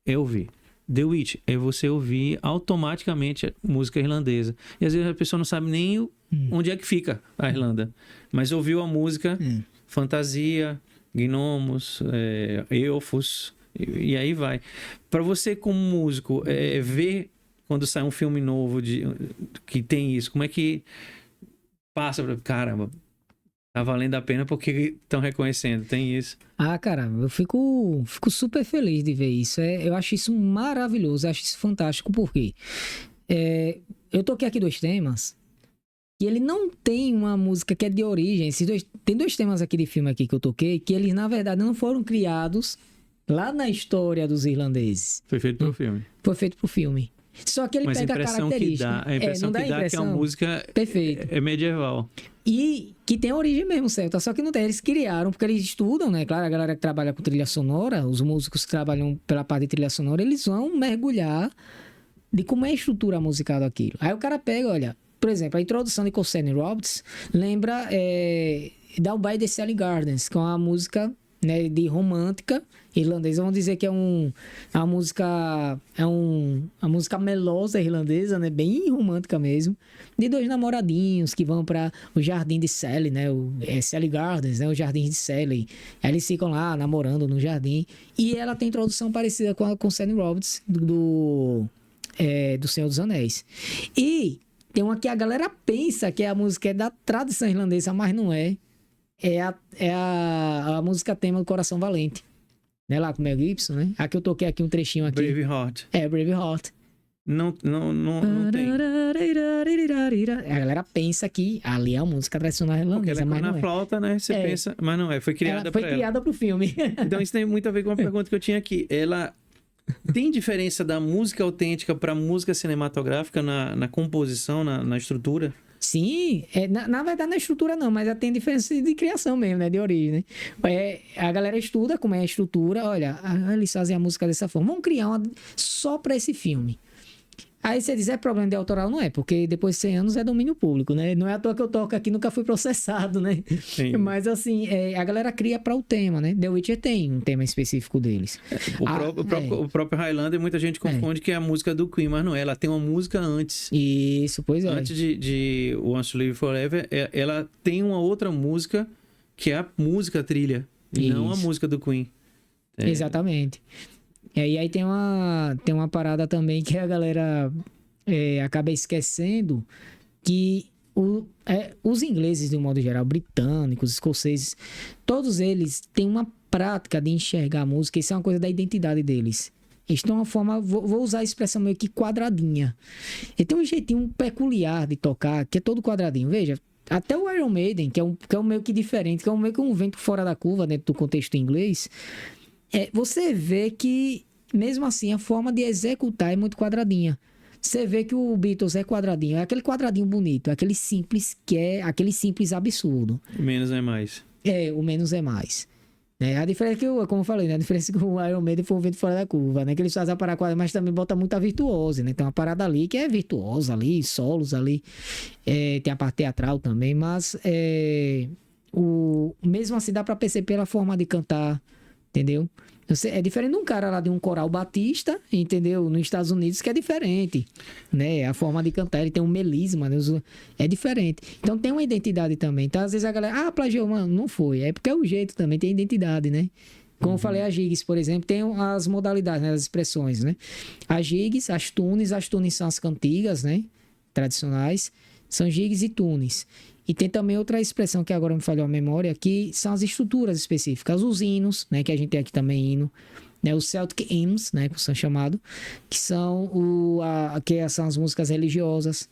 eu ouvi. The Witch, você ouvir automaticamente música irlandesa. E às vezes a pessoa não sabe nem onde é que fica a Irlanda. Mas ouviu a música, fantasia, gnomos, elfos, e aí vai. Para você como músico, ver quando sai um filme novo que tem isso, como é que passa para caramba, tá valendo a pena porque estão reconhecendo, tem isso. Cara, eu fico super feliz de ver isso. Eu acho isso maravilhoso, eu acho isso fantástico, porque eu toquei aqui 2 temas e ele não tem uma música que é de origem. Tem 2 temas aqui de filme aqui que eu toquei que eles, na verdade, não foram criados lá na história dos irlandeses. Foi feito pro filme. Foi feito pro filme. Só que ele pega a característica. A impressão que dá é que a música é medieval. E que tem a origem mesmo, celta. Só que não tem. Eles criaram, porque eles estudam, né? Claro, a galera que trabalha com trilha sonora, os músicos que trabalham pela parte de trilha sonora, eles vão mergulhar de como é a estrutura musical daquilo. Aí o cara pega, olha, por exemplo, a introdução de Courtney Roberts lembra Down by the Sally Gardens, que é uma música, né, de romântica irlandesa. Vamos dizer que é uma música melosa irlandesa, né, bem romântica mesmo, de 2 namoradinhos que vão para o jardim de Sally, né, Sally Gardens, né, o jardim de Sally. Aí eles ficam lá namorando no jardim e ela tem introdução parecida com a Courtney Roberts do Senhor dos Anéis. E tem uma que a galera pensa que a música é da tradição irlandesa, mas não é. É a música tema do Coração Valente. Né, lá com o Mel Gibson, né? Aqui eu toquei aqui um trechinho aqui. Braveheart. Braveheart. Não tem. A galera pensa que ali é a música tradicional irlandesa, mas não é. Na flauta, né? Você pensa, mas não é. Foi criada para ela. Foi criada pro filme. Então isso tem muito a ver com a pergunta que eu tinha aqui. Ela tem diferença da música autêntica para música cinematográfica na composição, na estrutura? Sim, na verdade não é estrutura não, mas tem diferença de criação mesmo, né? De origem, né? A galera estuda como é a estrutura. Olha, eles fazem a música dessa forma. Vamos criar uma só pra esse filme. Aí você diz, é problema de autoral? Não é, porque depois de 100 anos é domínio público, né? Não é à toa que eu toco aqui, nunca fui processado, né? Sim. Mas assim, a galera cria para o tema, né? The Witcher tem um tema específico deles. O próprio Highlander, muita gente confunde que é a música do Queen, mas não é. Ela tem uma música antes. Isso, pois é. Antes de Once to Live Forever, ela tem uma outra música que é a música trilha, e não a música do Queen. Exatamente. E aí tem uma parada também que a galera acaba esquecendo que os ingleses, de um modo geral, britânicos, escoceses, todos eles têm uma prática de enxergar a música. Isso é uma coisa da identidade deles. Eles têm uma forma, vou usar a expressão meio que quadradinha. E tem um jeitinho peculiar de tocar, que é todo quadradinho. Veja, até o Iron Maiden, que é um meio que diferente, que é um meio que um vento fora da curva dentro do contexto inglês, você vê que, mesmo assim, a forma de executar é muito quadradinha. Você vê que o Beatles é quadradinho, é aquele quadradinho bonito, é aquele simples que é aquele simples absurdo. Menos é mais. O menos é mais. A diferença é que, como eu falei, né? A diferença é que o Iron Maiden foi um vento fora da curva, né? Que eles fazem a parada quadrada, mas também bota muita virtuose, né? Tem uma parada ali que é virtuosa ali, solos ali, tem a parte teatral também, mas mesmo assim dá pra perceber pela forma de cantar, entendeu? É diferente de um cara lá de um coral batista, entendeu? Nos Estados Unidos, que é diferente, né? A forma de cantar, ele tem um melisma, né? É diferente. Então tem uma identidade também. Então às vezes a galera, plagiou, mano, não foi. É porque é o jeito também, tem identidade, né? Como eu falei, a gigs, por exemplo, tem as modalidades, né? As expressões, né? As gigs, as tunes são as cantigas, né? Tradicionais, são gigs e tunes. E tem também outra expressão que agora me falhou a memória, que são as estruturas específicas, os hinos, né, que a gente tem aqui também hino, né, os Celtic Hymns, né, que são chamados, que são são as músicas religiosas,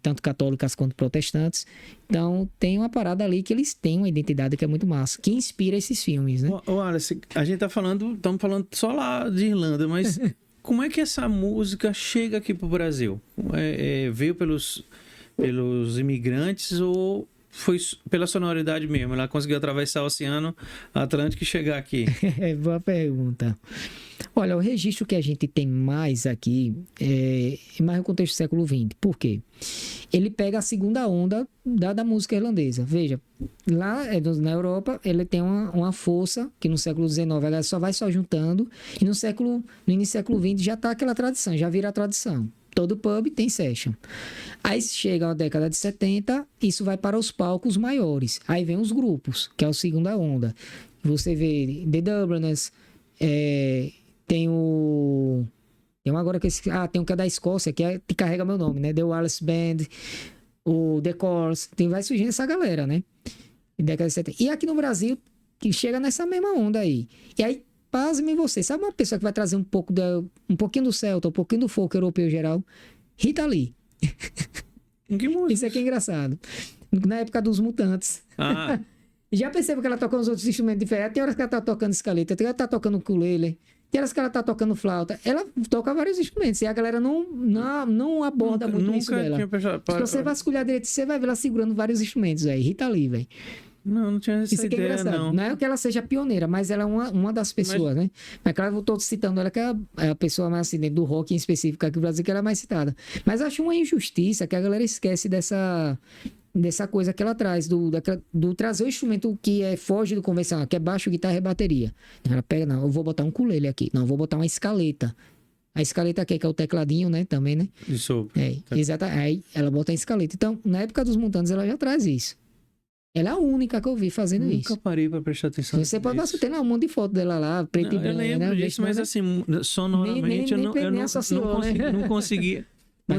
tanto católicas quanto protestantes. Então tem uma parada ali que eles têm uma identidade que é muito massa, que inspira esses filmes, né? Ô, Alice, a gente estamos falando só lá de Irlanda, mas como é que essa música chega aqui pro Brasil? Veio pelos imigrantes ou foi pela sonoridade mesmo? Ela conseguiu atravessar o Oceano Atlântico e chegar aqui? Boa pergunta. Olha, o registro que a gente tem mais aqui é mais no contexto do século XX. Por quê? Ele pega a segunda onda da música irlandesa. Veja, lá na Europa, ele tem uma força que no século XIX a galera só vai juntando, e no início do século XX já está aquela tradição, já vira a tradição. Todo pub tem session. Aí chega a década de 70, isso vai para os palcos maiores. Aí vem os grupos, que é a segunda onda. Você vê The Dubliners, tem um agora que tem um que é da Escócia, que carrega meu nome, né? The Wireless Band, o The Corrs, tem vai surgindo essa galera, né? Década de 70. E aqui no Brasil, que chega nessa mesma onda aí. E aí, pasme você, sabe uma pessoa que vai trazer um pouquinho do celta, um pouquinho do folk europeu geral? Rita Lee. Que música? Isso aqui é engraçado. Na época dos Mutantes. Já percebeu que ela toca uns outros instrumentos diferentes? Tem horas que ela tá tocando escaleta, tem horas que ela tá tocando ukulele, tem horas que ela tá tocando flauta. Ela toca vários instrumentos e a galera não aborda muito isso dela. Se você vasculhar direito, você vai ver ela segurando vários instrumentos, velho. Rita Lee, velho. Não tinha essa isso aqui ideia, é engraçado. Não é que ela seja pioneira, mas ela é uma das pessoas, né? Mas claro, eu tô citando ela, que é a pessoa mais assim, dentro do rock em específico aqui no Brasil, que ela é mais citada. Mas eu acho uma injustiça que a galera esquece dessa coisa que ela traz, do trazer o instrumento que foge do convencional, que é baixo, guitarra e bateria. Ela pega, não, eu vou botar um ukulele aqui. Não, eu vou botar uma escaleta. A escaleta aqui, que é o tecladinho, né? Também, né? Isso. Exato. Aí ela bota a escaleta. Então, na época dos Mutantes, ela já traz isso. Ela é a única que eu vi fazendo isso. Nunca parei pra prestar atenção nisso. Você pode ver, tem lá um monte de foto dela lá, preto e branco. Eu lembro disso, mas assim, sonoramente eu não conseguia. Não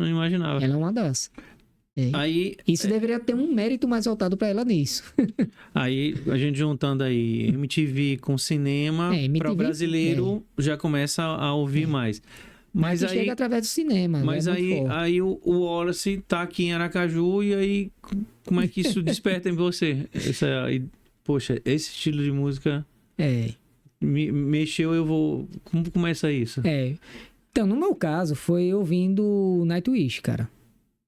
imaginava. Ela é uma das. Aí, isso deveria ter um mérito mais voltado pra ela nisso. Aí, a gente juntando aí MTV com cinema, para o brasileiro já começa a ouvir mais. Mas aí chega através do cinema. Mas aí o Wallace tá aqui em Aracaju, e aí como é que isso desperta em você? Poxa, esse estilo de música me mexeu, eu vou... Como começa isso? Então, no meu caso, foi ouvindo Nightwish, cara.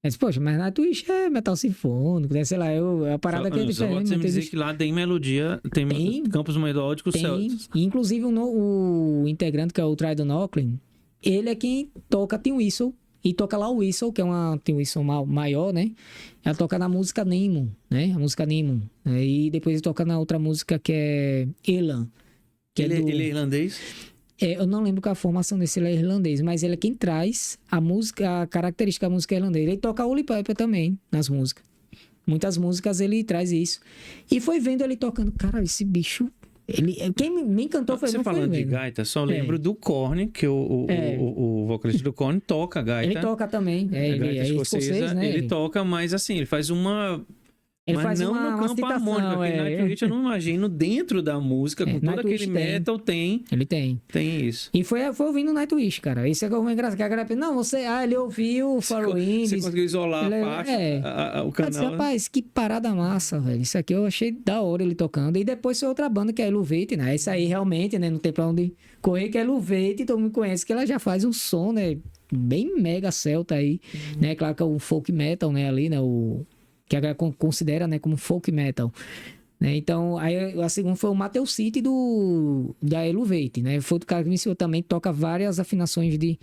Mas, poxa, mas Nightwish é metal sinfônico, né? Sei lá, a parada que é Só vou diferente. você me dizer Nightwish que lá tem melodia, tem campos melódicos tem. celtas. E, inclusive, o integrante, que é o Trydon Ocklin, ele é quem toca Tin Whistle. E toca lá o Whistle, que é uma Tin Whistle maior, né? Ela toca na música Nemo, né? A música Nemo. E depois ele toca na outra música que é Elan. Que Ele do... é irlandês? eu não lembro qual a formação desse, ele é irlandês, mas ele é quem traz a música, a característica da música irlandesa. Ele toca Holy Pepper também nas músicas. Muitas músicas ele traz isso. E foi vendo ele tocando, cara, esse bicho. Quem me encantou foi Você não foi falando de vendo. gaita, só lembro do Korn, que o vocalista do Korn toca gaita. Ele toca também. Ele gaita é escocês, né? Ele toca, mas assim, ele faz uma... Ele mas faz não uma no campo citação, harmônico. Aquele Nightwish eu não imagino dentro da música, com todo Nightwish aquele tem. metal, Ele tem. tem isso. E foi ouvindo Nightwish, cara. Isso é como é engraçado. Que a galera pensa, não, ele ouviu o Four Winds. Você conseguiu isolar a faixa, o Eu canal. disse, rapaz, que parada massa, velho. Isso aqui eu achei da hora ele tocando. E depois foi outra banda que é a Eluvate, né? Isso aí realmente, né? Não tem pra onde correr, que é a Eluvate, todo mundo conhece, que ela já faz um som, né? Bem mega celta aí, né? Claro que é o folk metal, né? Ali, né? Que a galera considera, né? Como folk metal. Né? Então, aí a segunda foi o Mateus City da Eluvate, né? Foi o cara que me ensinou também, toca várias afinações de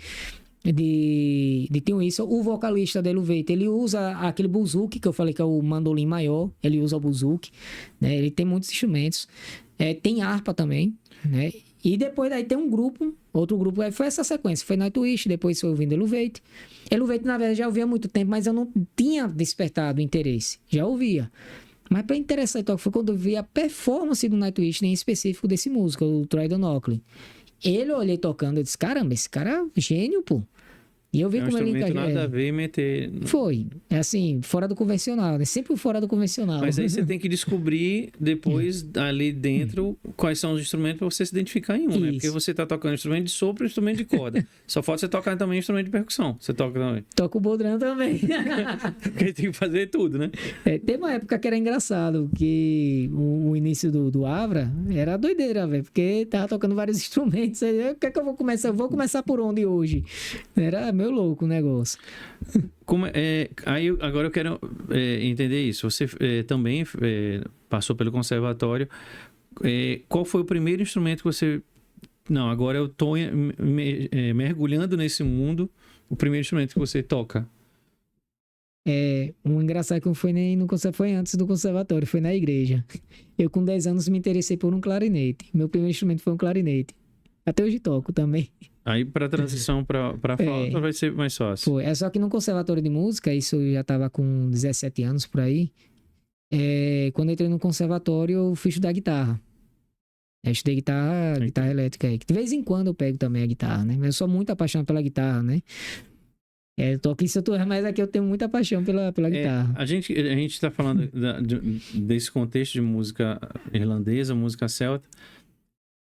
Tin Whistle. O vocalista da Eluvate, ele usa aquele buzuki, que eu falei que é o mandolim maior, ele usa o buzuki, né? Ele tem muitos instrumentos. Tem harpa também, né? E depois daí tem um grupo, outro grupo, aí foi essa sequência, foi Nightwish, depois foi ouvindo Eluvate. Eluvate, na verdade, já ouvia há muito tempo, mas eu não tinha despertado interesse, já ouvia. Mas para interessar em toque foi quando eu vi a performance do Nightwish, em específico desse músico, o Trydon Ocklin. Ele eu olhei tocando, eu disse, caramba, esse cara é gênio, pô. E eu vi como ele encaixou. Nada a ver meter... Foi, assim, fora do convencional, né? Sempre fora do convencional. Mas aí você tem que descobrir depois, ali dentro, quais são os instrumentos para você se identificar em um, né? Porque você tá tocando instrumento de sopro e instrumento de corda. Só falta você tocar também instrumento de percussão. Você toca também. Toca o bodrão também. Porque tem que fazer tudo, né? Tem uma época que era engraçado, que o início do Avra era doideira, velho, porque tava tocando vários instrumentos. Aí, o que é que eu vou começar? Eu vou começar por onde hoje? Era meio louco o negócio. Agora eu quero entender isso. Você também passou pelo conservatório. Qual foi o primeiro instrumento que você... Não, agora eu tô mergulhando nesse mundo. O primeiro instrumento que você toca? Um engraçado que não foi nem no conservatório, foi antes do conservatório, foi na igreja. Eu com 10 anos me interessei por um clarinete. Meu primeiro instrumento foi um clarinete. Até hoje toco também. Aí para transição para flauta vai ser mais fácil. Foi. Só que no conservatório de música, isso eu já estava com 17 anos por aí. Quando eu entrei no conservatório, eu fui estudar guitarra. Eu estudei guitarra elétrica aí. De vez em quando eu pego também a guitarra, né? Mas eu sou muito apaixonado pela guitarra, né? Eu toco isso, mas aqui eu tenho muita paixão pela guitarra. A gente tá falando desse contexto de música irlandesa, música celta,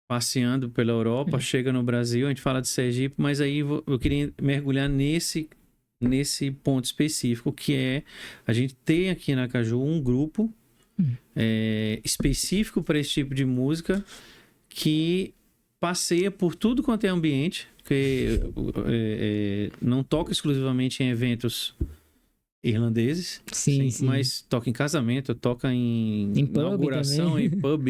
passeando pela Europa, chega no Brasil, a gente fala de Sergipe, mas aí eu queria mergulhar nesse ponto específico, que é a gente tem aqui na Caju um grupo específico para esse tipo de música que passeia por tudo quanto é ambiente, que não toca exclusivamente em eventos irlandeses, sim. mas toca em casamento, toca em inauguração, em pub,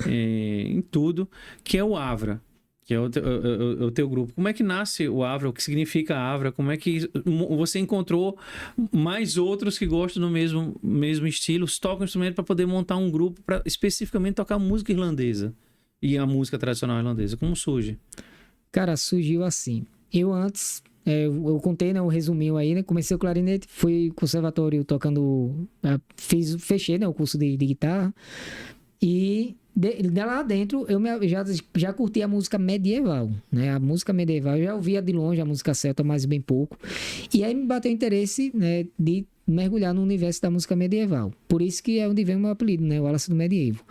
em tudo, que é o Avra, que é o teu grupo. Como é que nasce o Avra? O que significa Avra? Como é que você encontrou mais outros que gostam do mesmo estilo, tocam instrumento para poder montar um grupo para especificamente tocar música irlandesa e a música tradicional irlandesa? Como surge? Cara, surgiu assim. Eu antes... eu contei, né, o resuminho aí, né? Comecei o clarinete, fui conservatório tocando... fechei, né, o curso de guitarra. E lá dentro eu já curti a música medieval, né? A música medieval, eu já ouvia de longe a música celta, mas bem pouco. E aí me bateu interesse, né, de mergulhar no universo da música medieval. Por isso que é onde vem o meu apelido, né? O Wallace do Medievo.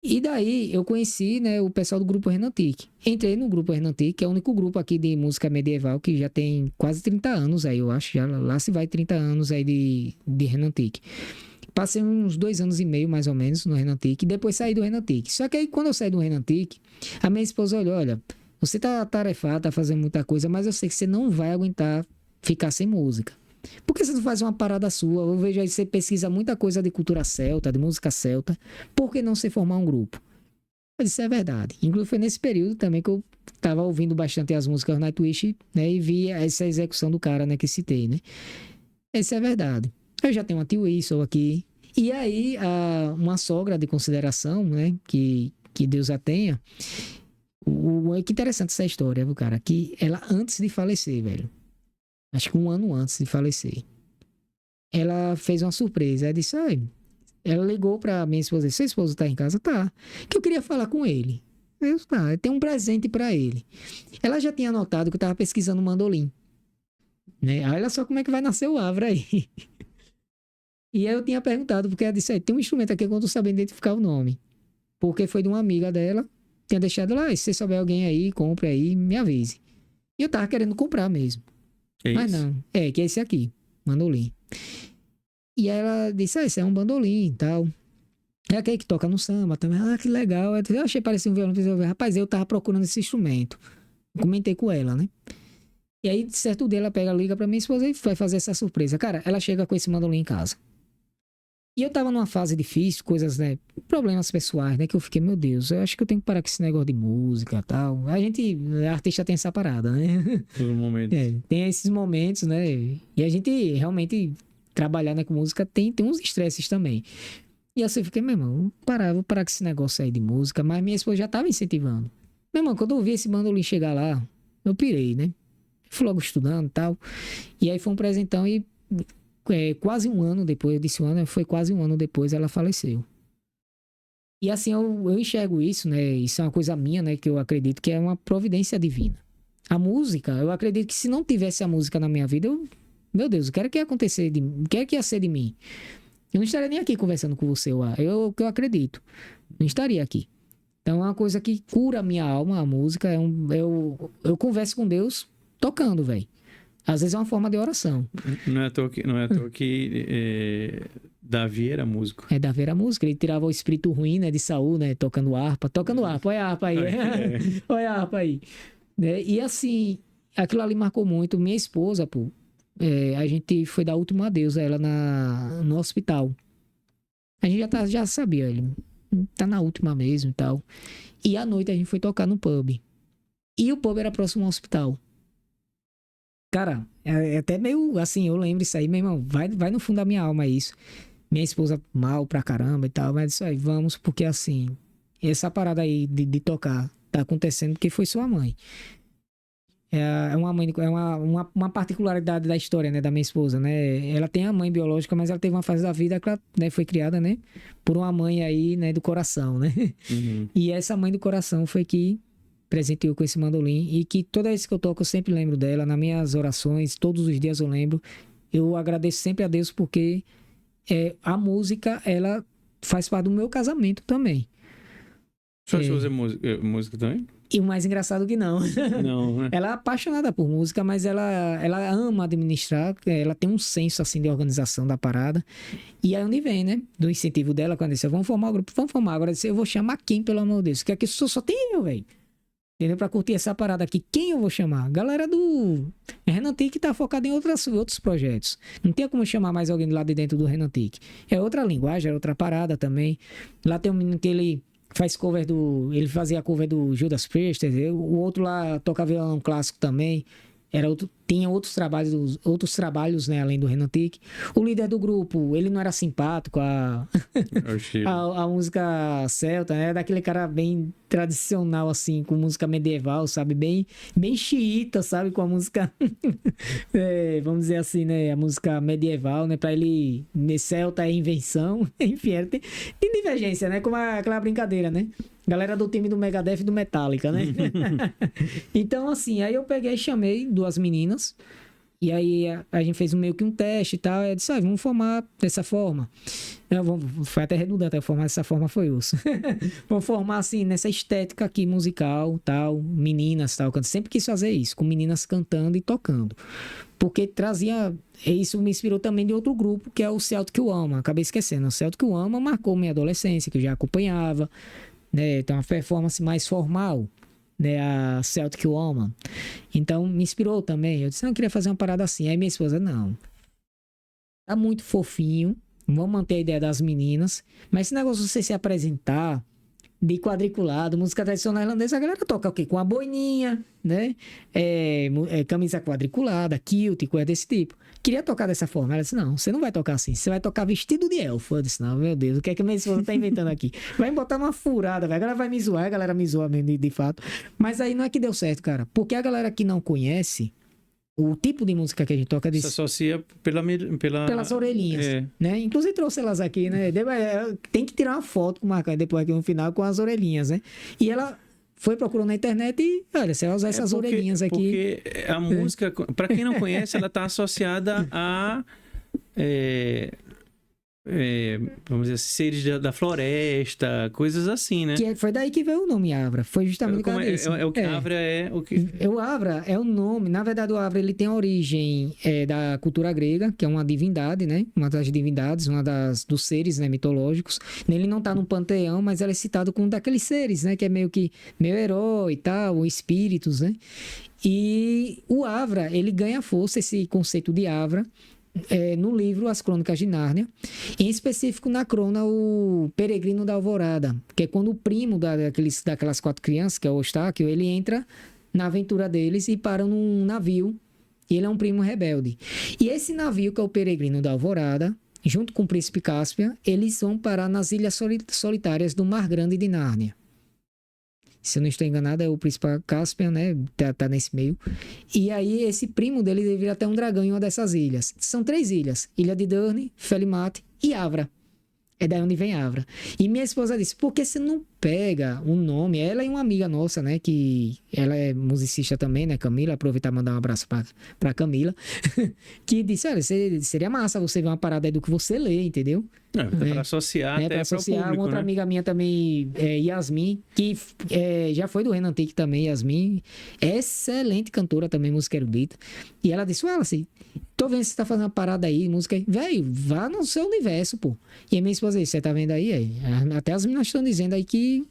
E daí eu conheci, né, o pessoal do grupo Renantic. Entrei no grupo Renantic, que é o único grupo aqui de música medieval que já tem quase 30 anos aí, eu acho. Já lá se vai 30 anos aí de Renantic. Passei uns 2 anos e meio, mais ou menos, no Renantic. E depois saí do Renantic. Só que aí, quando eu saí do Renantic, a minha esposa olhou, olha, você tá atarefado, tá fazendo muita coisa, mas eu sei que você não vai aguentar ficar sem música. Por que você não faz uma parada sua? Eu vejo aí, você pesquisa muita coisa de cultura celta, de música celta. Por que não você formar um grupo? Eu disse, é verdade. Inclusive foi nesse período também que eu tava ouvindo bastante as músicas do Nightwish, né? E vi essa execução do cara, né? Que citei, né? Isso é verdade. Eu já tenho uma tio Wilson aqui. E aí, uma sogra de consideração, né? Que Deus a tenha. Que interessante essa história, viu, cara? Que ela, antes de falecer, velho. Acho que um ano antes de falecer. Ela fez uma surpresa. Ela disse, ai... Ela ligou pra minha esposa. Seu esposo tá em casa? Tá. Que eu queria falar com ele. Eu, tá. Tem um presente pra ele. Ela já tinha notado que eu tava pesquisando mandolim. Né? Olha só como é que vai nascer o Avra aí. E aí eu tinha perguntado, porque ela disse, tem um instrumento aqui que eu não tô sabendo identificar o nome. Porque foi de uma amiga dela. Tinha deixado lá, se você souber alguém aí, compre aí, me avise. E eu tava querendo comprar mesmo. É Mas isso? não, que é esse aqui, mandolim. E aí ela disse, esse é um bandolim e tal. É aquele que toca no samba também. Ah, que legal. Eu achei parecido um violão. Rapaz, eu tava procurando esse instrumento. Comentei com ela, né? E aí, certo dia, ela pega, liga pra minha esposa e vai fazer essa surpresa. Cara, ela chega com esse mandolim em casa. E eu tava numa fase difícil, coisas, né? Problemas pessoais, né? Que eu fiquei, meu Deus, eu acho que eu tenho que parar com esse negócio de música e tal. A gente, artista tem essa parada, né? Todo momento. Tem esses momentos, né? E a gente realmente trabalhar, né, com música tem uns estresses também. E assim, eu fiquei, meu irmão, vou parar com esse negócio aí de música. Mas minha esposa já tava incentivando. Meu irmão, quando eu vi esse bandolim chegar lá, eu pirei, né? Fui logo estudando e tal. E aí foi um presentão e quase um ano depois, eu disse um ano, foi quase um ano depois ela faleceu. E assim, eu enxergo isso, né? Isso é uma coisa minha, né? Que eu acredito que é uma providência divina. A música, eu acredito que se não tivesse a música na minha vida, meu Deus, o que era que ia acontecer de mim? O que era que ia ser de mim? Eu não estaria nem aqui conversando com você, eu acredito. Não estaria aqui. Então é uma coisa que cura a minha alma, a música. Eu converso com Deus tocando, velho. Às vezes é uma forma de oração. Não é à toa que Davi era músico. Davi era música, ele tirava o espírito ruim, né, de Saul, né, tocando harpa, olha a harpa aí, olha a harpa aí. Né? E assim, aquilo ali marcou muito. Minha esposa, pô, a gente foi dar último adeus a ela no hospital. A gente já sabia, ele tá na última mesmo e tal. E à noite a gente foi tocar no pub. E o pub era próximo ao hospital. Cara, é até meio assim, eu lembro isso aí, meu irmão, vai no fundo da minha alma isso. Minha esposa mal pra caramba e tal, mas isso aí, vamos, porque assim, essa parada aí de tocar tá acontecendo porque foi sua mãe. Uma particularidade da história, né, da minha esposa, né? Ela tem a mãe biológica, mas ela teve uma fase da vida que ela, né, foi criada, né, por uma mãe aí, né, do coração, né? Uhum. E essa mãe do coração foi que presenteou com esse mandolim e que toda vez que eu toco eu sempre lembro dela, nas minhas orações, todos os dias eu lembro. Eu agradeço sempre a Deus porque a música, ela faz parte do meu casamento também. Sua esposa é música também? E o mais engraçado que não. Não, né? Ela é apaixonada por música, mas ela ama administrar, ela tem um senso assim de organização da parada. E aí onde vem, né? Do incentivo dela, quando ela disse, vamos formar o grupo, vamos formar. Agora eu vou chamar quem, pelo amor de Deus? Porque aqui só tem eu, velho. Entendeu? Pra curtir essa parada aqui, quem eu vou chamar? Galera do Renan Tic tá focado em outros projetos. Não tem como chamar mais alguém lá de dentro do Renan Tic. É outra linguagem, é outra parada também. Lá tem um menino que ele faz cover ele fazia cover do Judas Priest, o outro lá toca violão clássico também. Tinha outros trabalhos, né, além do Renan Tic. O líder do grupo, ele não era simpático a música celta, né? Daquele cara bem tradicional, assim, com música medieval, sabe? Bem xiita, sabe? Com a música, vamos dizer assim, né? A música medieval, né? Pra ele, celta é invenção. Enfim, tem divergência, né? Como aquela brincadeira, né? Galera do time do Megadeth e do Metallica, né? Então, assim, aí eu peguei e chamei duas meninas. E aí a gente fez meio que um teste e tal. E eu disse, vamos formar dessa forma. Foi até redundante, formar dessa forma foi osso. Vamos formar, assim, nessa estética aqui musical, tal. Meninas, tal. Eu sempre quis fazer isso, com meninas cantando e tocando. Porque trazia... Isso me inspirou também de outro grupo, que é o Celtic Woman. Acabei esquecendo. O Celtic Woman marcou minha adolescência, que eu já acompanhava. Né, tem uma performance mais formal, né, a Celtic Woman. Então me inspirou também. Eu disse, eu queria fazer uma parada assim. Aí minha esposa, não, tá muito fofinho, vamos manter a ideia das meninas, mas esse negócio de você se apresentar de quadriculado, música tradicional irlandesa, a galera toca o quê? Com a boininha, né? Camisa quadriculada, kilt, coisa desse tipo. Queria tocar dessa forma. Ela disse, não, você não vai tocar assim, você vai tocar vestido de elfo. Eu disse, não, meu Deus, o que é que minha esposa tá inventando aqui? Vai me botar numa furada, velho. A galera vai me zoar, a galera me zoa mesmo, de fato. Mas aí não é que deu certo, cara. Porque a galera que não conhece o tipo de música que a gente toca... Se associa pelas orelhinhas, né? Inclusive trouxe elas aqui, né? Tem que tirar uma foto com marcar depois aqui no final com as orelhinhas, né? E ela foi procurando na internet e, olha, você vai usar essas orelhinhas aqui. Porque a música, para quem não conhece, ela tá associada a... vamos dizer, seres da floresta, coisas assim, né? Foi daí que veio o nome Avra. Foi justamente Como o que Avra é o que... O Avra é o nome. Na verdade, o Avra ele tem a origem da cultura grega, que é uma divindade, né? Uma das divindades, dos seres, né, mitológicos. Ele não tá no panteão, mas ela é citado como daqueles seres, né? Que é meio herói e tal, espíritos, né? E o Avra, ele ganha força, esse conceito de Avra, no livro As Crônicas de Nárnia, em específico na crônica O Peregrino da Alvorada, que é quando o primo daquelas 4 crianças, que é o Eustáquio, ele entra na aventura deles e para num navio, e ele é um primo rebelde. E esse navio, que é o Peregrino da Alvorada, junto com o Príncipe Cáspia, eles vão parar nas Ilhas Solitárias do Mar Grande de Nárnia. Se eu não estou enganado, é o Príncipe Cáspia, né? Tá nesse meio. E aí, esse primo dele deveria ter um dragão em uma dessas ilhas. São 3 ilhas. Ilha de Durne, Felimate e Avra. É daí onde vem Avra. E minha esposa disse, por que você não pega um nome? Ela e uma amiga nossa, né? Que ela é musicista também, né? Camila. Aproveitar e mandar um abraço pra Camila. Que disse, olha, seria massa você ver uma parada aí do que você lê, entendeu? Para associar até para associar. Público, uma outra né? amiga minha também, Yasmin, que já foi do Renan Tique também, Yasmin. Excelente cantora também, música erudita. E ela disse, olha assim, tô vendo que você tá fazendo uma parada aí, música aí. Velho, vá no seu universo, pô. E a minha esposa disse, você tá vendo aí? Até as meninas estão dizendo aí que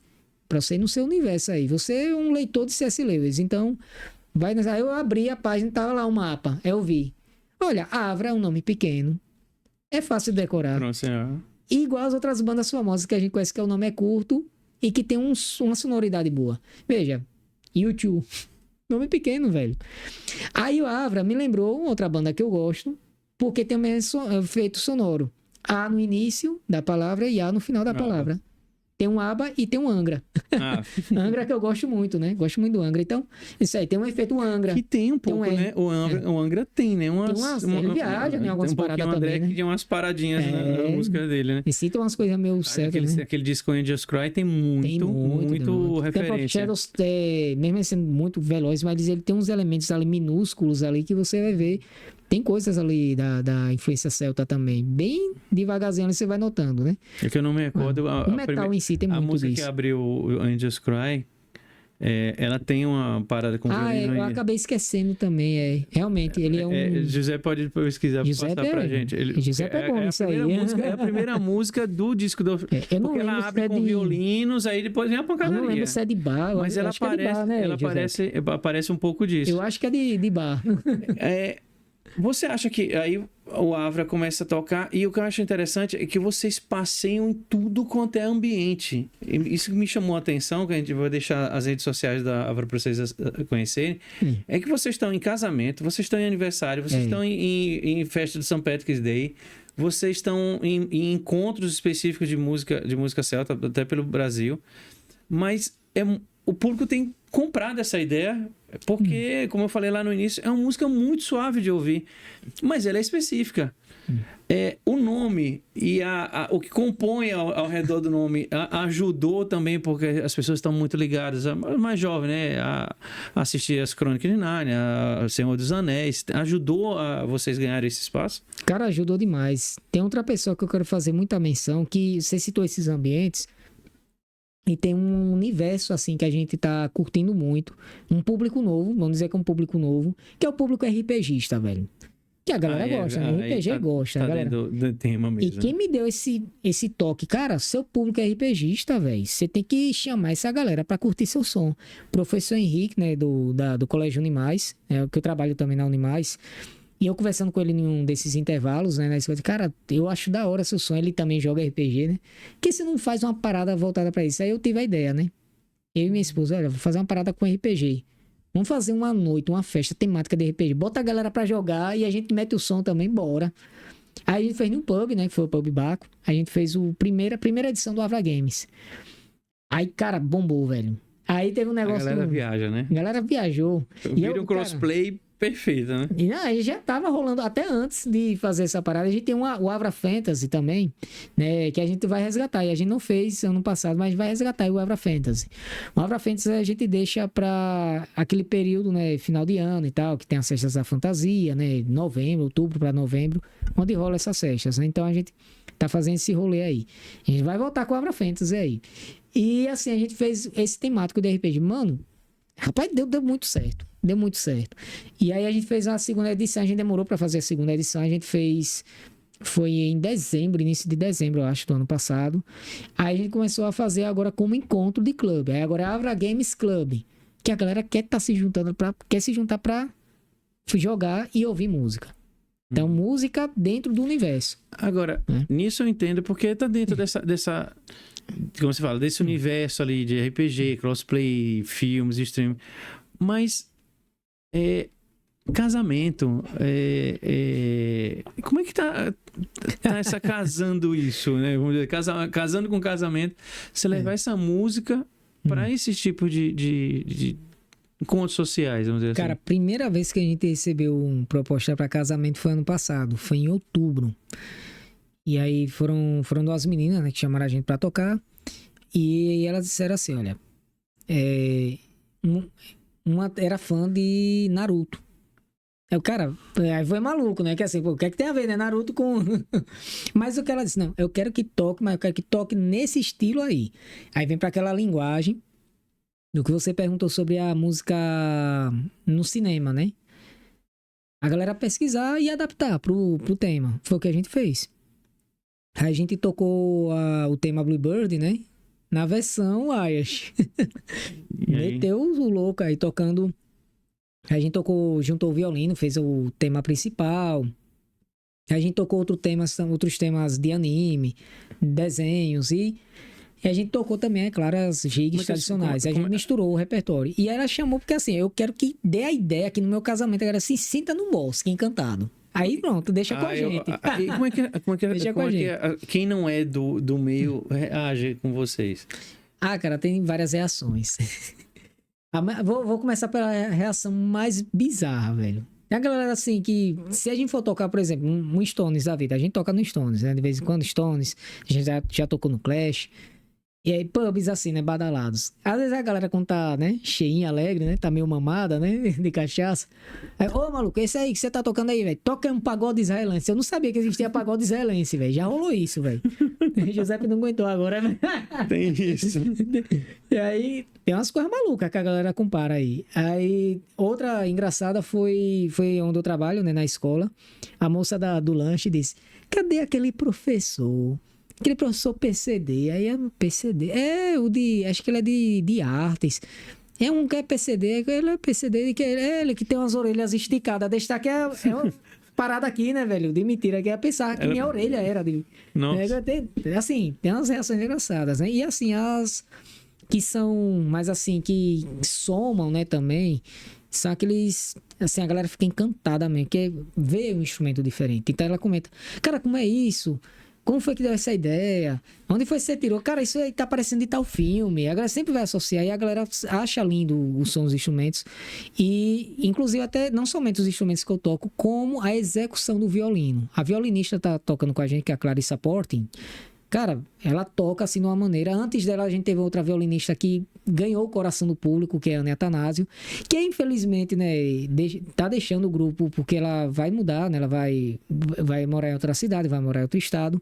pra você ir no seu universo aí. Você é um leitor de C.S. Lewis, então vai nessa... Aí eu abri a página, tava lá o mapa. Aí eu vi. Olha, Avra é um nome pequeno. É fácil de decorar. E igual as outras bandas famosas que a gente conhece, que o nome é curto e que tem uma sonoridade boa. Veja, U2. Nome pequeno, velho. Aí o Avra me lembrou outra banda que eu gosto, porque tem o mesmo efeito sonoro. A no início da palavra e A no final da palavra. Tem um aba e tem um Angra. Angra que eu gosto muito, né? Gosto muito do Angra. Então, isso aí tem um efeito Angra. Que tem um pouco, né? O Angra tem, né? Ele viaja em algumas paradas também, André, né? que tem umas paradinhas na música dele, né? E cita umas coisas meio certas, né? Aquele disco Angels Cry tem muito referência. Shadows, mesmo sendo muito veloz, mas ele tem uns elementos ali minúsculos ali que você vai ver. Tem coisas ali da influência celta também. Bem devagarzinho você vai notando, né? É que eu não me recordo. O metal em si tem muito disso. A música que abriu o Angels Cry, ela tem uma parada com violino. Eu acabei esquecendo também. Realmente, ele é um... José pode pesquisar e passar pra gente. José é bom nisso aí. É a primeira música do disco do... Eu não porque lembro ela abre se com violinos, aí depois vem a pancadaria. Eu não lembro se é de bar. Mas ela aparece um pouco disso. Eu acho que é de bar. Você acha que aí o Avra começa a tocar e o que eu acho interessante é que vocês passeiam em tudo quanto é ambiente. Isso que me chamou a atenção, que a gente vai deixar as redes sociais da Avra para vocês conhecerem, é que vocês estão em casamento, vocês estão em aniversário, vocês estão em festa de St. Patrick's Day, vocês estão em encontros específicos de música celta, até pelo Brasil, mas o público tem comprado essa ideia, porque, como eu falei lá no início, é uma música muito suave de ouvir, mas ela é específica. O nome e o que compõe ao redor do nome ajudou também, porque as pessoas estão muito ligadas, mais jovem, né, a assistir as Crônicas de Nárnia, a Senhor dos Anéis. Ajudou a vocês ganharem esse espaço? Cara, ajudou demais. Tem outra pessoa que eu quero fazer muita menção, que você citou esses ambientes, e tem um universo, assim, que a gente tá curtindo muito. Um público novo, vamos dizer que é um público novo, que é o público RPGista, velho. Que a galera gosta, né? RPG gosta, a galera. Do tema mesmo. E quem me deu esse toque, cara, seu público é RPGista, velho. Você tem que chamar essa galera pra curtir seu som. Professor Henrique, né, do Colégio Unimais, que eu trabalho também na Unimais, E eu conversando com ele em um desses intervalos, né, na escola, cara, eu acho da hora seu sonho, ele também joga RPG, né? Por que você não faz uma parada voltada pra isso? Aí eu tive a ideia, né? Eu e minha esposa, olha, vou fazer uma parada com RPG. Vamos fazer uma noite, uma festa temática de RPG. Bota a galera pra jogar e a gente mete o som também, bora. Aí a gente fez num pub, né, que foi o Pub Baco. A gente fez a primeira edição do Avra Games. Aí, cara, bombou, velho. Aí teve um negócio... A galera viaja, né? A galera viajou. Vira um crossplay perfeito, né? E aí já tava rolando até antes de fazer essa parada. A gente tem o Avra Fantasy também, né? Que a gente vai resgatar. E a gente não fez ano passado, mas vai resgatar o Avra Fantasy. O Avra Fantasy a gente deixa pra aquele período, né? Final de ano e tal, que tem as festas da fantasia, né? Novembro, outubro pra novembro, onde rola essas festas, né? Então a gente tá fazendo esse rolê aí. A gente vai voltar com o Avra Fantasy aí. E assim, a gente fez esse temático de RPG. Mano, rapaz, deu muito certo. Deu muito certo. E aí a gente fez a segunda edição. A gente demorou pra fazer a segunda edição. A gente fez... Foi em dezembro, início de dezembro, eu acho, do ano passado. Aí a gente começou a fazer agora como encontro de clube. Aí agora é a Avra Games Club. Que a galera quer se juntar pra jogar e ouvir música. Então, música dentro do universo. Agora, nisso eu entendo, porque tá dentro dessa como você fala, desse universo ali de RPG, crossplay, filmes, streaming. Mas casamento, como é que tá essa casando isso, né? Vamos dizer, casando com casamento, você levar essa música para esses tipos de encontros sociais, vamos dizer assim. Cara, a primeira vez que a gente recebeu uma proposta para casamento foi ano passado, foi em outubro. E aí foram duas meninas, né, que chamaram a gente para tocar. E elas disseram assim, olha, uma era fã de Naruto. Aí o cara, aí foi maluco, né? Que assim, pô, o que é que tem a ver, né? Naruto com... Mas o que ela disse, não, eu quero que toque, mas eu quero que toque nesse estilo aí. Aí vem para aquela linguagem do que você perguntou sobre a música no cinema, né? A galera pesquisar e adaptar pro tema. Foi o que a gente fez. Aí a gente tocou o tema Bluebird, né? Na versão Ayash. Meteu o louco aí tocando. A gente tocou, juntou o violino, fez o tema principal. A gente tocou outros temas de anime, desenhos e a gente tocou também, é claro, as gigs tradicionais. A gente misturou o repertório. E ela chamou porque assim, eu quero que dê a ideia que no meu casamento a galera se sinta no bosque, encantado. Aí pronto, deixa com a gente. Como é que quem não é do meio reage com vocês? Ah, cara, tem várias reações. Vou começar pela reação mais bizarra, velho. Tem a galera assim que, se a gente for tocar, por exemplo, um Stones da vida, a gente toca no Stones, né? De vez em quando Stones, a gente já tocou no Clash. E aí, pubs assim, né? Badalados. Às vezes a galera, quando tá, né? Cheinha, alegre, né? Tá meio mamada, né? De cachaça. Aí, ô, maluco, esse aí que você tá tocando aí, velho. Toca um pagode israelense. Eu não sabia que existia pagode israelense, velho. Já rolou isso, velho. Giuseppe não aguentou agora, velho. Tem isso. E aí, tem umas coisas malucas que a galera compara aí. Aí, outra engraçada foi onde eu trabalho, né? Na escola. A moça do lanche disse, cadê aquele professor? Aquele professor PCD, aí é PCD, acho que ele é de artes, é um que é PCD, ele é PCD, ele que tem umas orelhas esticadas, deixa aqui é uma parada aqui, né, velho, de mentira, que ia pensar que minha orelha era de... Nossa. Assim, tem umas reações engraçadas, né, e assim, as que são, mais assim, que somam, né, também, são aqueles, assim, a galera fica encantada mesmo, que vê um instrumento diferente, então ela comenta, cara, como é isso? Como foi que deu essa ideia? Onde foi que você tirou? Cara, isso aí tá parecendo de tal filme. A galera sempre vai associar e a galera acha lindo o som dos instrumentos. E, inclusive, até não somente os instrumentos que eu toco, como a execução do violino. A violinista tá tocando com a gente, que é a Clarissa Portin. Cara, ela toca assim de uma maneira. Antes dela, a gente teve outra violinista que ganhou o coração do público, que é a Ana Atanásio, que infelizmente, né, tá deixando o grupo porque ela vai mudar, né? Ela vai morar em outra cidade, vai morar em outro estado.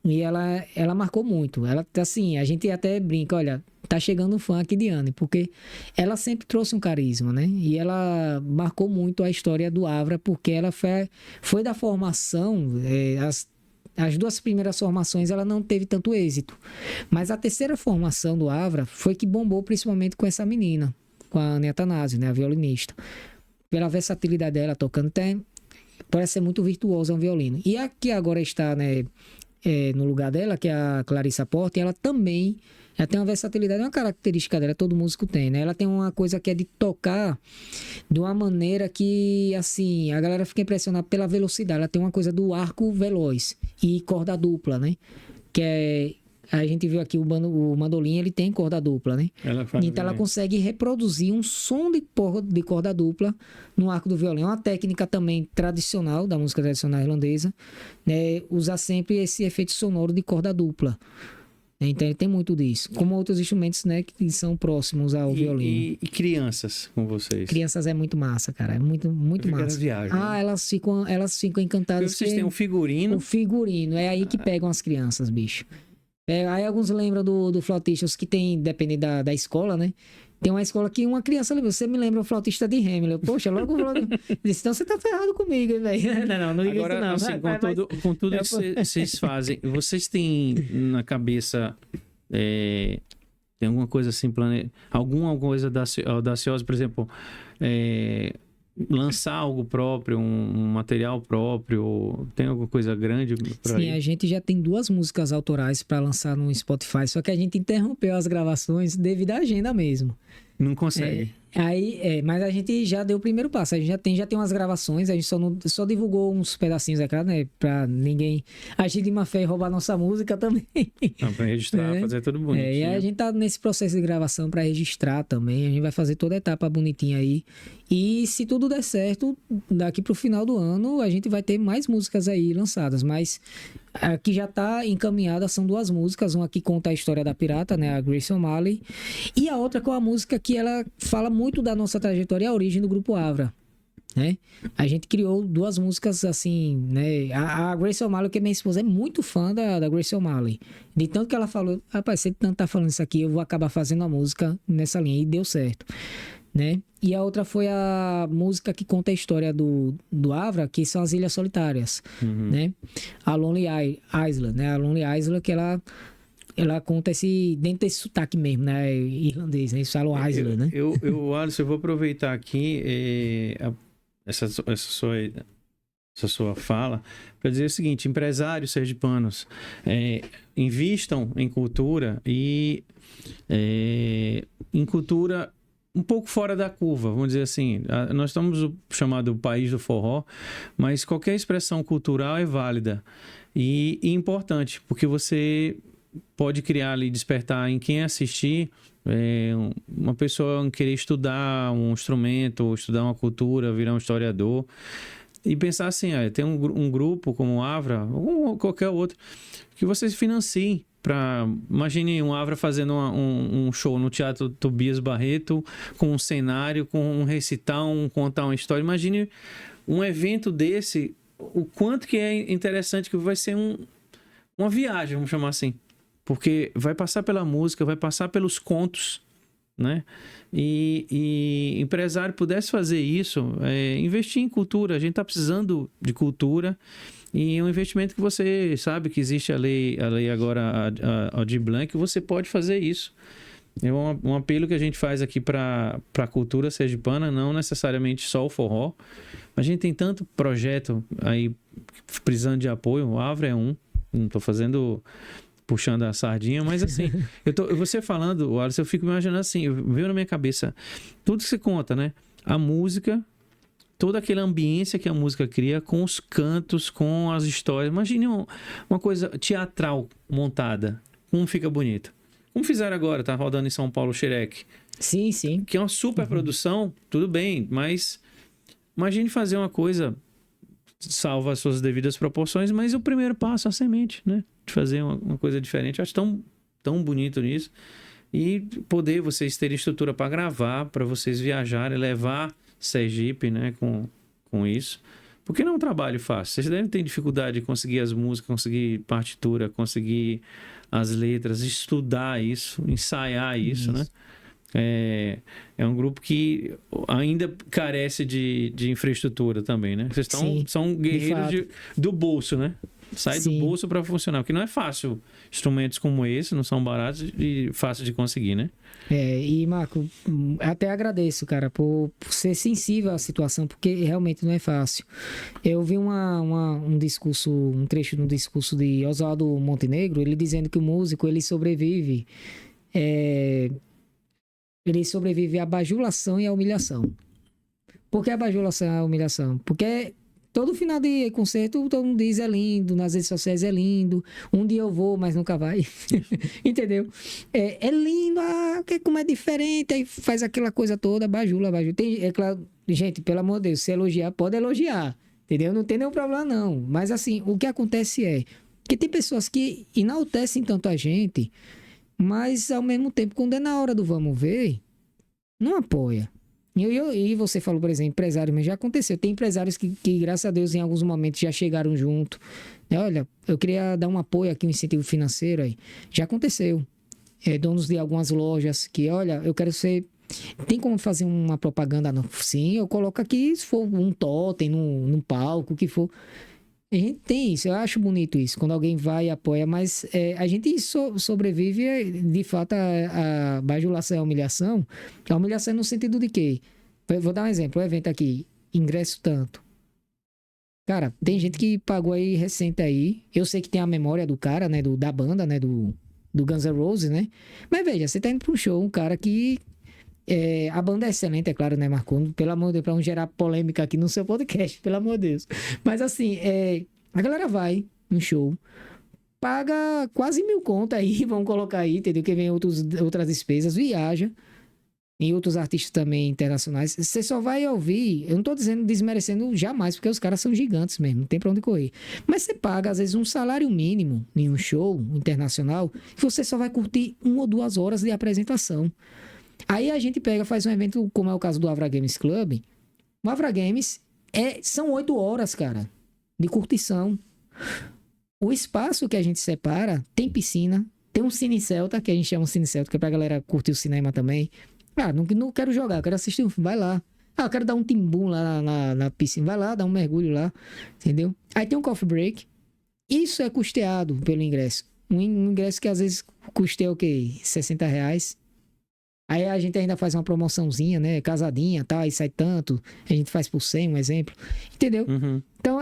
E ela marcou muito. Ela, assim, a gente até brinca, olha, tá chegando um fã aqui de Anne, porque ela sempre trouxe um carisma, né? E ela marcou muito a história do Avra, porque ela foi da formação, as duas primeiras formações ela não teve tanto êxito. Mas a terceira formação do Avra foi que bombou principalmente com essa menina, com a Ana Atanásio, né, a violinista. Pela versatilidade dela tocando. parece ser muito virtuosa um violino. E a que agora está, né, no lugar dela, que é a Clarissa Porte, ela também tem uma versatilidade, uma característica dela, todo músico tem, né? Ela tem uma coisa que é de tocar de uma maneira que, assim, a galera fica impressionada pela velocidade. Ela tem uma coisa do arco veloz e corda dupla, né? Que é... A gente viu aqui o mandolim, ele tem corda dupla, né? Então ela consegue reproduzir um som de corda dupla no arco do violão. É uma técnica também tradicional, da música tradicional irlandesa, né? Usar sempre esse efeito sonoro de corda dupla. Então ele tem muito disso. Como outros instrumentos, né, que são próximos ao violino. E crianças com vocês? Crianças é muito massa, cara. É muito massa. Viagem, né? Elas ficam encantadas. Porque vocês têm um figurino. O figurino. É aí que pegam as crianças, bicho. Aí alguns lembram do flautista, os que tem, dependendo da escola, né? Tem uma escola que uma criança lembra. Você me lembra o flautista de Hamelin. Poxa, logo disse, então você tá ferrado comigo, velho. Não diga agora, isso não. Assim, com tudo que vocês fazem, vocês têm na cabeça tem alguma coisa assim, alguma coisa audaciosa, por exemplo, lançar algo próprio, um material próprio, tem alguma coisa grande por aí? Sim, a gente já tem 2 músicas autorais para lançar no Spotify, só que a gente interrompeu as gravações devido à agenda mesmo. Não consegue. Mas a gente já deu o primeiro passo. A gente já tem umas gravações, a gente só divulgou uns pedacinhos aqui, né? Pra ninguém agir de má fé e roubar nossa música também. Não, pra registrar, fazer tudo bonitinho. E a gente tá nesse processo de gravação para registrar também. A gente vai fazer toda a etapa bonitinha aí. E se tudo der certo, daqui pro final do ano, a gente vai ter mais músicas aí lançadas. Mas a que já tá encaminhada são 2 músicas. Uma que conta a história da pirata, né? A Grace O'Malley. E a outra com a música que ela fala muito da nossa trajetória e a origem do Grupo Avra, né? A gente criou 2 músicas assim, né? A Grace O'Malley, que é minha esposa, é muito fã da Grace O'Malley. De tanto que ela falou, rapaz, se tanto tá falando isso aqui, eu vou acabar fazendo a música nessa linha. E deu certo, né? E a outra foi a música que conta a história do Avra, que são as Ilhas Solitárias, né? A Lonely Island, né? A Lonely Island, que ela conta dentro desse sotaque mesmo, né? Irlandês, né? Eles falam Island, né? Alisson, eu vou aproveitar aqui essa sua fala para dizer o seguinte: empresários sergipanos, invistam em cultura e em cultura um pouco fora da curva, vamos dizer assim. Nós estamos chamado país do forró, mas qualquer expressão cultural é válida e importante, porque você pode criar ali, despertar em quem assistir uma pessoa querer estudar um instrumento, ou estudar uma cultura, virar um historiador e pensar assim, tem um grupo como o Avra ou qualquer outro que vocês financiem. Imagine um Avra fazendo um show no Teatro Tobias Barreto com um cenário, com um recital, contar uma história. Imagine um evento desse, o quanto que é interessante, que vai ser uma viagem, vamos chamar assim. Porque vai passar pela música, vai passar pelos contos, né? E empresário pudesse fazer isso, investir em cultura. A gente está precisando de cultura e é um investimento que você sabe que existe a lei agora, a Aldir Blanc, você pode fazer isso. É um apelo que a gente faz aqui para a cultura sergipana, não necessariamente só o forró. A gente tem tanto projeto aí precisando de apoio, o Avra é um, não estou puxando a sardinha, mas assim, você falando, Alisson, eu fico imaginando assim, veio na minha cabeça tudo que você conta, né? A música, toda aquela ambiência que a música cria, com os cantos, com as histórias. Imagine uma coisa teatral montada, como fica bonito. Como fizeram agora, tá rodando em São Paulo o Xerec. Sim, sim. Que é uma super produção, tudo bem, mas imagine fazer uma coisa, salva as suas devidas proporções, mas o primeiro passo, a semente, né? De fazer uma coisa diferente. Eu acho tão bonito nisso. E poder vocês terem estrutura para gravar, para vocês viajarem, levar Sergipe, né? Com isso. Porque não é um trabalho fácil. Vocês devem ter dificuldade de conseguir as músicas, conseguir partitura, conseguir as letras, estudar isso, ensaiar isso, né? É um grupo que ainda carece de infraestrutura também, né? Vocês são guerreiros do bolso, né? Sai do bolso para funcionar, porque não é fácil. Instrumentos como esse não são baratos e fácil de conseguir, né? E Marco, até agradeço, cara, por ser sensível à situação, porque realmente não é fácil. Eu vi um discurso, um trecho no discurso de Oswaldo Montenegro, ele dizendo que o músico, ele sobrevive à bajulação e à humilhação. Por que a bajulação e a humilhação? Porque todo final de concerto, todo mundo diz é lindo, nas redes sociais é lindo, um dia eu vou, mas nunca vai. Entendeu? É lindo, como é diferente, aí faz aquela coisa toda, bajula. Claro, gente, pelo amor de Deus, se elogiar, pode elogiar, entendeu? Não tem nenhum problema não, mas assim, o que acontece é que tem pessoas que enaltecem tanto a gente, mas ao mesmo tempo, quando é na hora do vamos ver, não apoia. E você falou, por exemplo, empresários, mas já aconteceu. Tem empresários que, graças a Deus, em alguns momentos já chegaram junto. Olha, eu queria dar um apoio aqui, um incentivo financeiro aí. Já aconteceu. Donos de algumas lojas que, olha, eu quero ser... Tem como fazer uma propaganda? Não? Sim, eu coloco aqui, se for um totem, num palco, o que for. A gente tem isso, eu acho bonito isso, quando alguém vai e apoia, mas a gente sobrevive, de fato, a bajulação e a humilhação. A humilhação é no sentido de quê? Vou dar um exemplo, o evento aqui, ingresso tanto. Cara, tem gente que pagou aí recente aí, eu sei que tem a memória do cara, né, da banda, né, do Guns N' Roses, né? Mas veja, você tá indo para um show, um cara que... a banda é excelente, é claro, né, Marco? Pelo amor de Deus, pra não gerar polêmica aqui no seu podcast, pelo amor de Deus. Mas assim, a galera vai no show, paga quase 1.000 conto aí, vamos colocar aí, entendeu? Que vem outras despesas, viaja, e outros artistas também internacionais. Você só vai ouvir, eu não tô dizendo desmerecendo jamais, porque os caras são gigantes mesmo, não tem pra onde correr. Mas você paga, às vezes, um salário mínimo em um show internacional, e você só vai curtir 1 ou 2 horas de apresentação. Aí a gente faz um evento, como é o caso do Avra Games Club. O Avra Games são 8 horas, cara, de curtição. O espaço que a gente separa tem piscina, tem um Cine Celta, que a gente chama de Cine Celta, que é pra galera curtir o cinema também. Não quero jogar, eu quero assistir um filme, vai lá. Eu quero dar um timbum lá na piscina, vai lá, dar um mergulho lá, entendeu? Aí tem um coffee break. Isso é custeado pelo ingresso. Um ingresso que às vezes custeia o quê? R$60. Aí a gente ainda faz uma promoçãozinha, né? Casadinha, tá? Aí sai tanto. A gente faz por 100, um exemplo. Entendeu? Uhum. Então,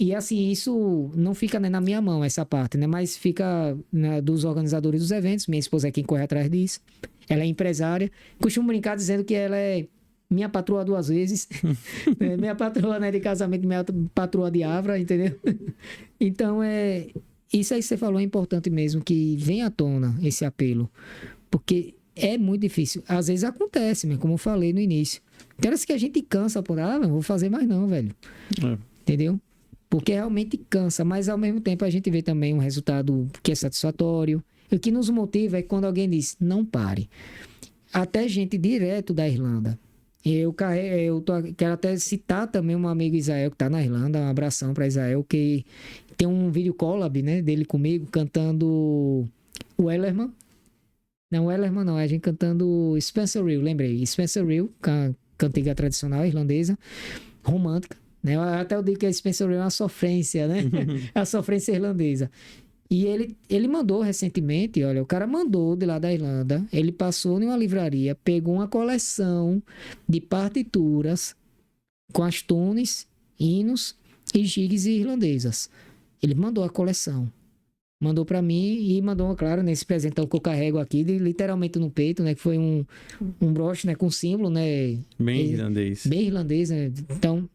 E assim, isso não fica, né, na minha mão, essa parte, né? Mas fica, né, dos organizadores dos eventos. Minha esposa é quem corre atrás disso. Ela é empresária. Costumo brincar dizendo que ela é minha patroa 2 vezes. Minha patroa, né, de casamento, minha patroa de Avra, entendeu? Então, isso aí que você falou é importante mesmo, que vem à tona esse apelo. Porque é muito difícil. Às vezes acontece, né? Como eu falei no início. Tem horas que a gente cansa por... não vou fazer mais não, velho. Entendeu? Porque realmente cansa. Mas ao mesmo tempo a gente vê também um resultado que é satisfatório. E o que nos motiva é quando alguém diz, não pare. Até gente direto da Irlanda. Quero até citar também um amigo Israel que tá na Irlanda. Um abração para Israel, que tem um vídeo collab, né, dele comigo, cantando o Ellerman. Não, o Ellerman não, é a gente cantando Spencer Reel, lembrei. Spencer Reel, cantiga tradicional irlandesa, romântica, né? Até eu digo que a Spencer Reel é uma sofrência, né? É a sofrência irlandesa. E ele mandou recentemente, olha, o cara mandou de lá da Irlanda, ele passou em uma livraria, pegou uma coleção de partituras com as tunes, hinos e gigs irlandesas. Ele mandou a coleção. Mandou pra mim e mandou, claro, nesse presentão que eu carrego aqui, literalmente no peito, né? Que foi um broche, né? Com símbolo, né? Bem irlandês. Bem irlandês, né? Então,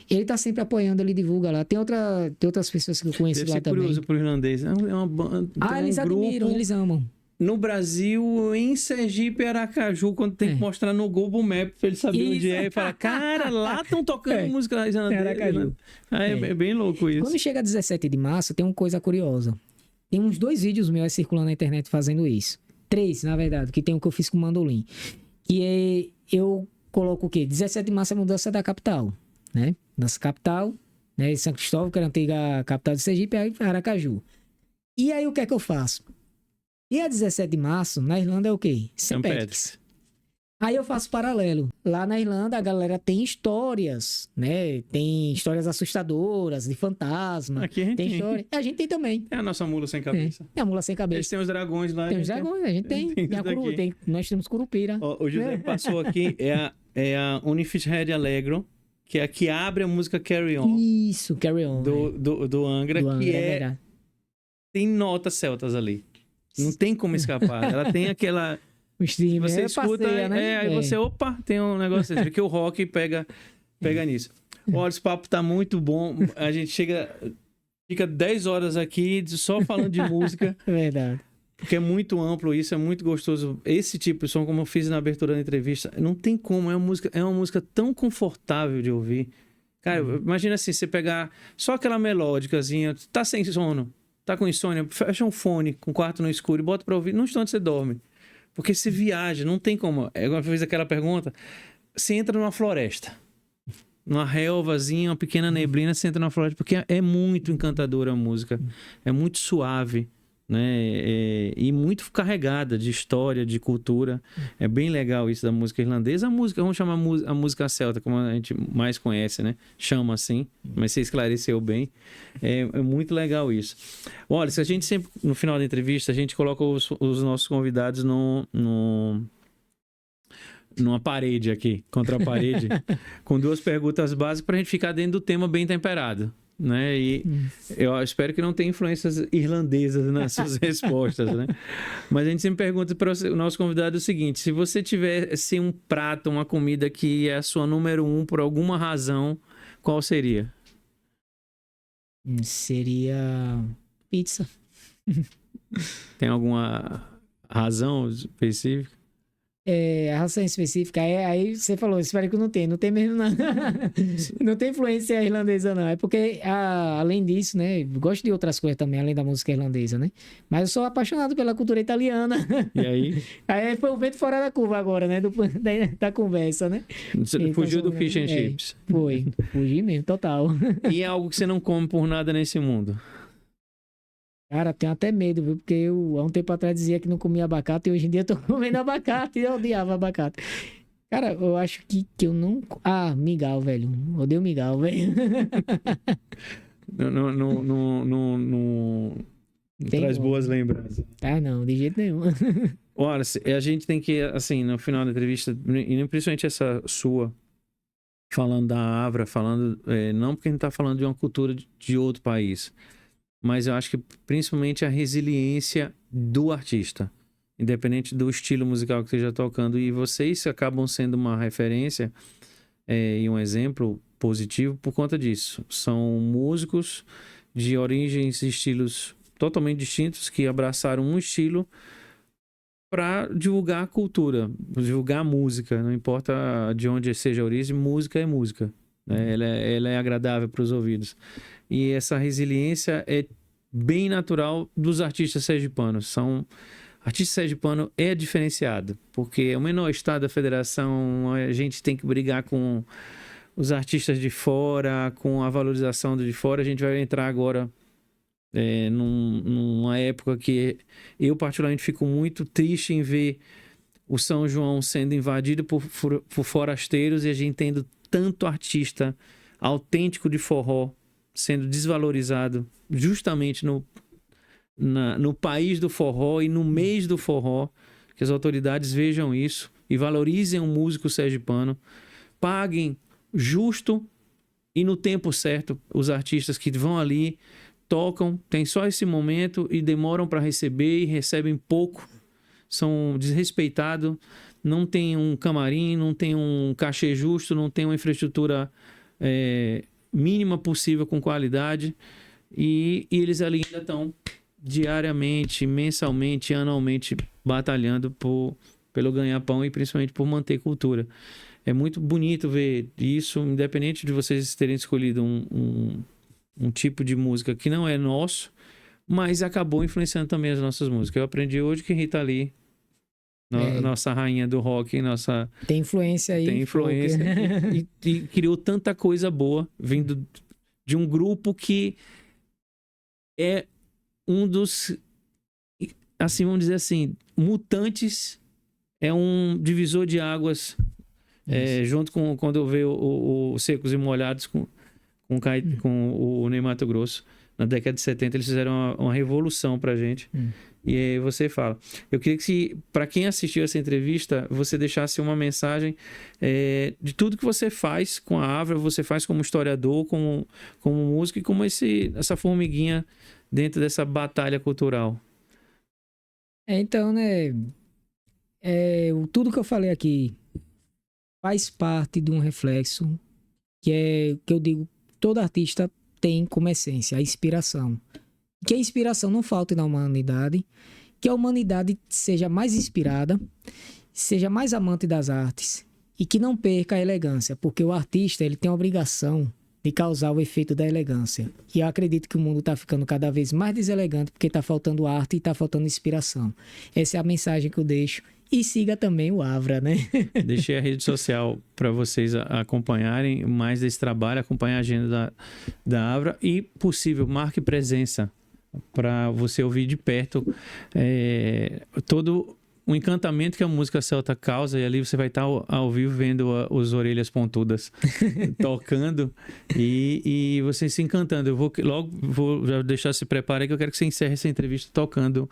ele tá sempre apoiando, ele divulga lá. Tem outras pessoas que eu conheço lá também. Curioso pro irlandês. É uma banda. Eles admiram, eles amam. No Brasil, em Sergipe, Aracaju, quando tem que mostrar no Google Maps pra ele saber onde é, e fala, cara, lá estão tocando música irlandesa. Aracaju. É bem louco isso. Quando chega a 17 de março, tem uma coisa curiosa. Tem uns 2 vídeos meus circulando na internet fazendo isso. 3, na verdade, que tem um que eu fiz com o Mandolim. E eu coloco o quê? 17 de março é a mudança da capital, né? Nossa capital, né? São Cristóvão, que era a antiga capital de Sergipe, aí Aracaju. E aí o que é que eu faço? E a 17 de março, na Irlanda, é o quê? St. Patrick's. Aí eu faço paralelo. Lá na Irlanda, a galera tem histórias, né? Tem histórias assustadoras, de fantasma. Aqui a gente tem. História. A gente tem também. É a nossa mula sem cabeça. É a mula sem Eles cabeça. têm os dragões lá. Tem os dragões, a gente tem. Tem Tem a isso daqui. nós temos curupira. Ó, o José passou aqui, é a Unifished Allegro, que é a que abre a música Carry On, Isso, Carry On. do Angra, Do Angra, que verdade. tem notas celtas ali. Não tem como escapar. Ela tem aquela... O stream Você é escuta, passeia, né? aí você, opa, tem um negócio desse, porque o rock pega nisso. Olha, esse papo tá muito bom. A gente fica 10 horas aqui só falando de música, Verdade. porque é muito amplo isso, é muito gostoso. Esse tipo de som, como eu fiz na abertura da entrevista, não tem como, é uma música tão confortável de ouvir. Cara, imagina assim, você pegar só aquela melódicazinha, tá sem sono, tá com insônia, fecha um fone com o quarto no escuro e bota pra ouvir, num instante você dorme. Porque você viaja, não tem como. Eu fiz aquela pergunta. Você entra numa floresta, numa relvazinha, uma pequena neblina, você entra numa floresta, porque é muito encantadora a música. É muito suave, né? E muito carregada de história, de cultura. É bem legal isso da música irlandesa. A música, vamos chamar a música celta, como a gente mais conhece, né? Chama assim, mas você esclareceu bem. É muito legal isso. Olha, se a gente sempre, no final da entrevista, a gente coloca os nossos convidados numa parede aqui, contra a parede, com 2 perguntas básicas para a gente ficar dentro do tema bem temperado, né? E eu espero que não tenha influências irlandesas nas suas respostas, né? Mas a gente sempre pergunta para o nosso convidado o seguinte: se você tivesse um prato, uma comida que é a sua número 1 por alguma razão, qual seria? Seria pizza. Tem alguma razão específica? A ração específica, aí você falou, espero que não tem mesmo não. Não tem influência irlandesa não, é porque além disso, né, eu gosto de outras coisas também, além da música irlandesa, né, mas eu sou apaixonado pela cultura italiana. E aí? Aí foi o vento fora da curva agora, né, da conversa, né. Você Então, fugiu do fish and chips. Fugi mesmo, total. E é algo que você não come por nada nesse mundo? Cara, tenho até medo, viu? Porque eu, há um tempo atrás, dizia que não comia abacate e hoje em dia eu tô comendo abacate e eu odiava abacate. Cara, eu acho que eu não... mingau, velho. Odeio mingau, velho. Não traz boas lembranças. Não, de jeito nenhum. Olha, a gente tem que, assim, no final da entrevista, e principalmente essa sua, falando da Avra, não porque a gente tá falando de uma cultura de outro país, mas eu acho que principalmente a resiliência do artista, independente do estilo musical que esteja tocando, e vocês acabam sendo uma referência e um exemplo positivo por conta disso. São músicos de origens e estilos totalmente distintos que abraçaram um estilo para divulgar a cultura, divulgar a música, não importa de onde seja a origem, música é música, né? Ela é agradável para os ouvidos. E essa resiliência é bem natural dos artistas sergipanos. Artista sergipano é diferenciado, porque é o menor estado da federação, a gente tem que brigar com os artistas de fora, com a valorização de fora. A gente vai entrar agora numa época que eu particularmente fico muito triste em ver o São João sendo invadido por forasteiros e a gente tendo tanto artista autêntico de forró sendo desvalorizado justamente no país do forró e no mês do forró. Que as autoridades vejam isso e valorizem o músico sergipano, paguem justo e no tempo certo os artistas que vão ali, tocam, tem só esse momento e demoram para receber e recebem pouco, são desrespeitados, não tem um camarim, não tem um cachê justo, não tem uma infraestrutura mínima possível com qualidade e eles ali ainda estão diariamente, mensalmente, anualmente batalhando pelo ganha-pão e principalmente por manter cultura. É muito bonito ver isso, independente de vocês terem escolhido um tipo de música que não é nosso, mas acabou influenciando também as nossas músicas. Eu aprendi hoje que Rita Lee, nossa rainha do rock, tem influência aí. Tem influência e criou tanta coisa boa vindo de um grupo que é um dos assim, vamos dizer assim, Mutantes é um divisor de águas, junto com quando eu vejo o Secos e Molhados com o Ney Matogrosso. Na década de 70, eles fizeram uma revolução pra gente. E aí você fala. Eu queria que, para quem assistiu essa entrevista, você deixasse uma mensagem de tudo que você faz com a Avra, você faz como historiador, como músico e como essa formiguinha dentro dessa batalha cultural. Então, né? Tudo que eu falei aqui faz parte de um reflexo que eu digo, todo artista tem como essência a inspiração. Que a inspiração não falte na humanidade, que a humanidade seja mais inspirada, seja mais amante das artes e que não perca a elegância, porque o artista ele tem a obrigação de causar o efeito da elegância. E eu acredito que o mundo está ficando cada vez mais deselegante porque está faltando arte e está faltando inspiração. Essa é a mensagem que eu deixo. E siga também o Avra, né? Deixei a rede social para vocês acompanharem mais desse trabalho, acompanhar a agenda da Avra e, possível, marque presença para você ouvir de perto todo o encantamento que a música celta causa, e ali você vai estar ao vivo vendo os Orelhas Pontudas tocando e você se encantando. Eu vou já deixar se preparar que eu quero que você encerre essa entrevista tocando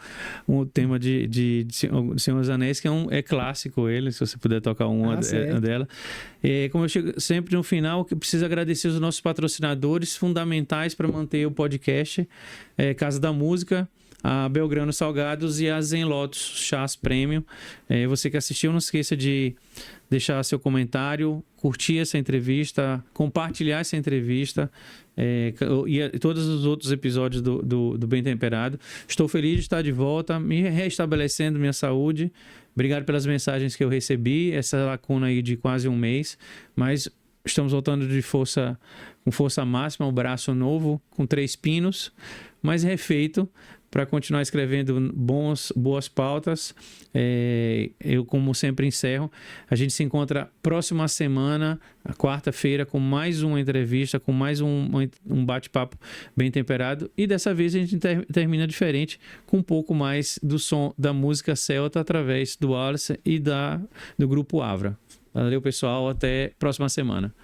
um tema de Senhor dos Anéis, que é clássico ele, se você puder tocar uma dela. Como eu chego sempre no final, eu preciso agradecer os nossos patrocinadores fundamentais para manter o podcast, Casa da Música, a Belgrano Salgados e a Zen Lotus Chás Premium. Você que assistiu, não esqueça de deixar seu comentário, curtir essa entrevista, compartilhar essa entrevista e todos os outros episódios do Bem Temperado. Estou feliz de estar de volta, me restabelecendo minha saúde. Obrigado pelas mensagens que eu recebi, essa lacuna aí de quase um mês, mas estamos voltando com força máxima, o braço novo, com 3 pinos, mas refeito, para continuar escrevendo boas pautas. Eu, como sempre, encerro. A gente se encontra próxima semana, quarta-feira, com mais uma entrevista, com mais um bate-papo bem temperado. E dessa vez a gente termina diferente, com um pouco mais do som da música celta através do Wallace e do Grupo Avra. Valeu, pessoal. Até próxima semana.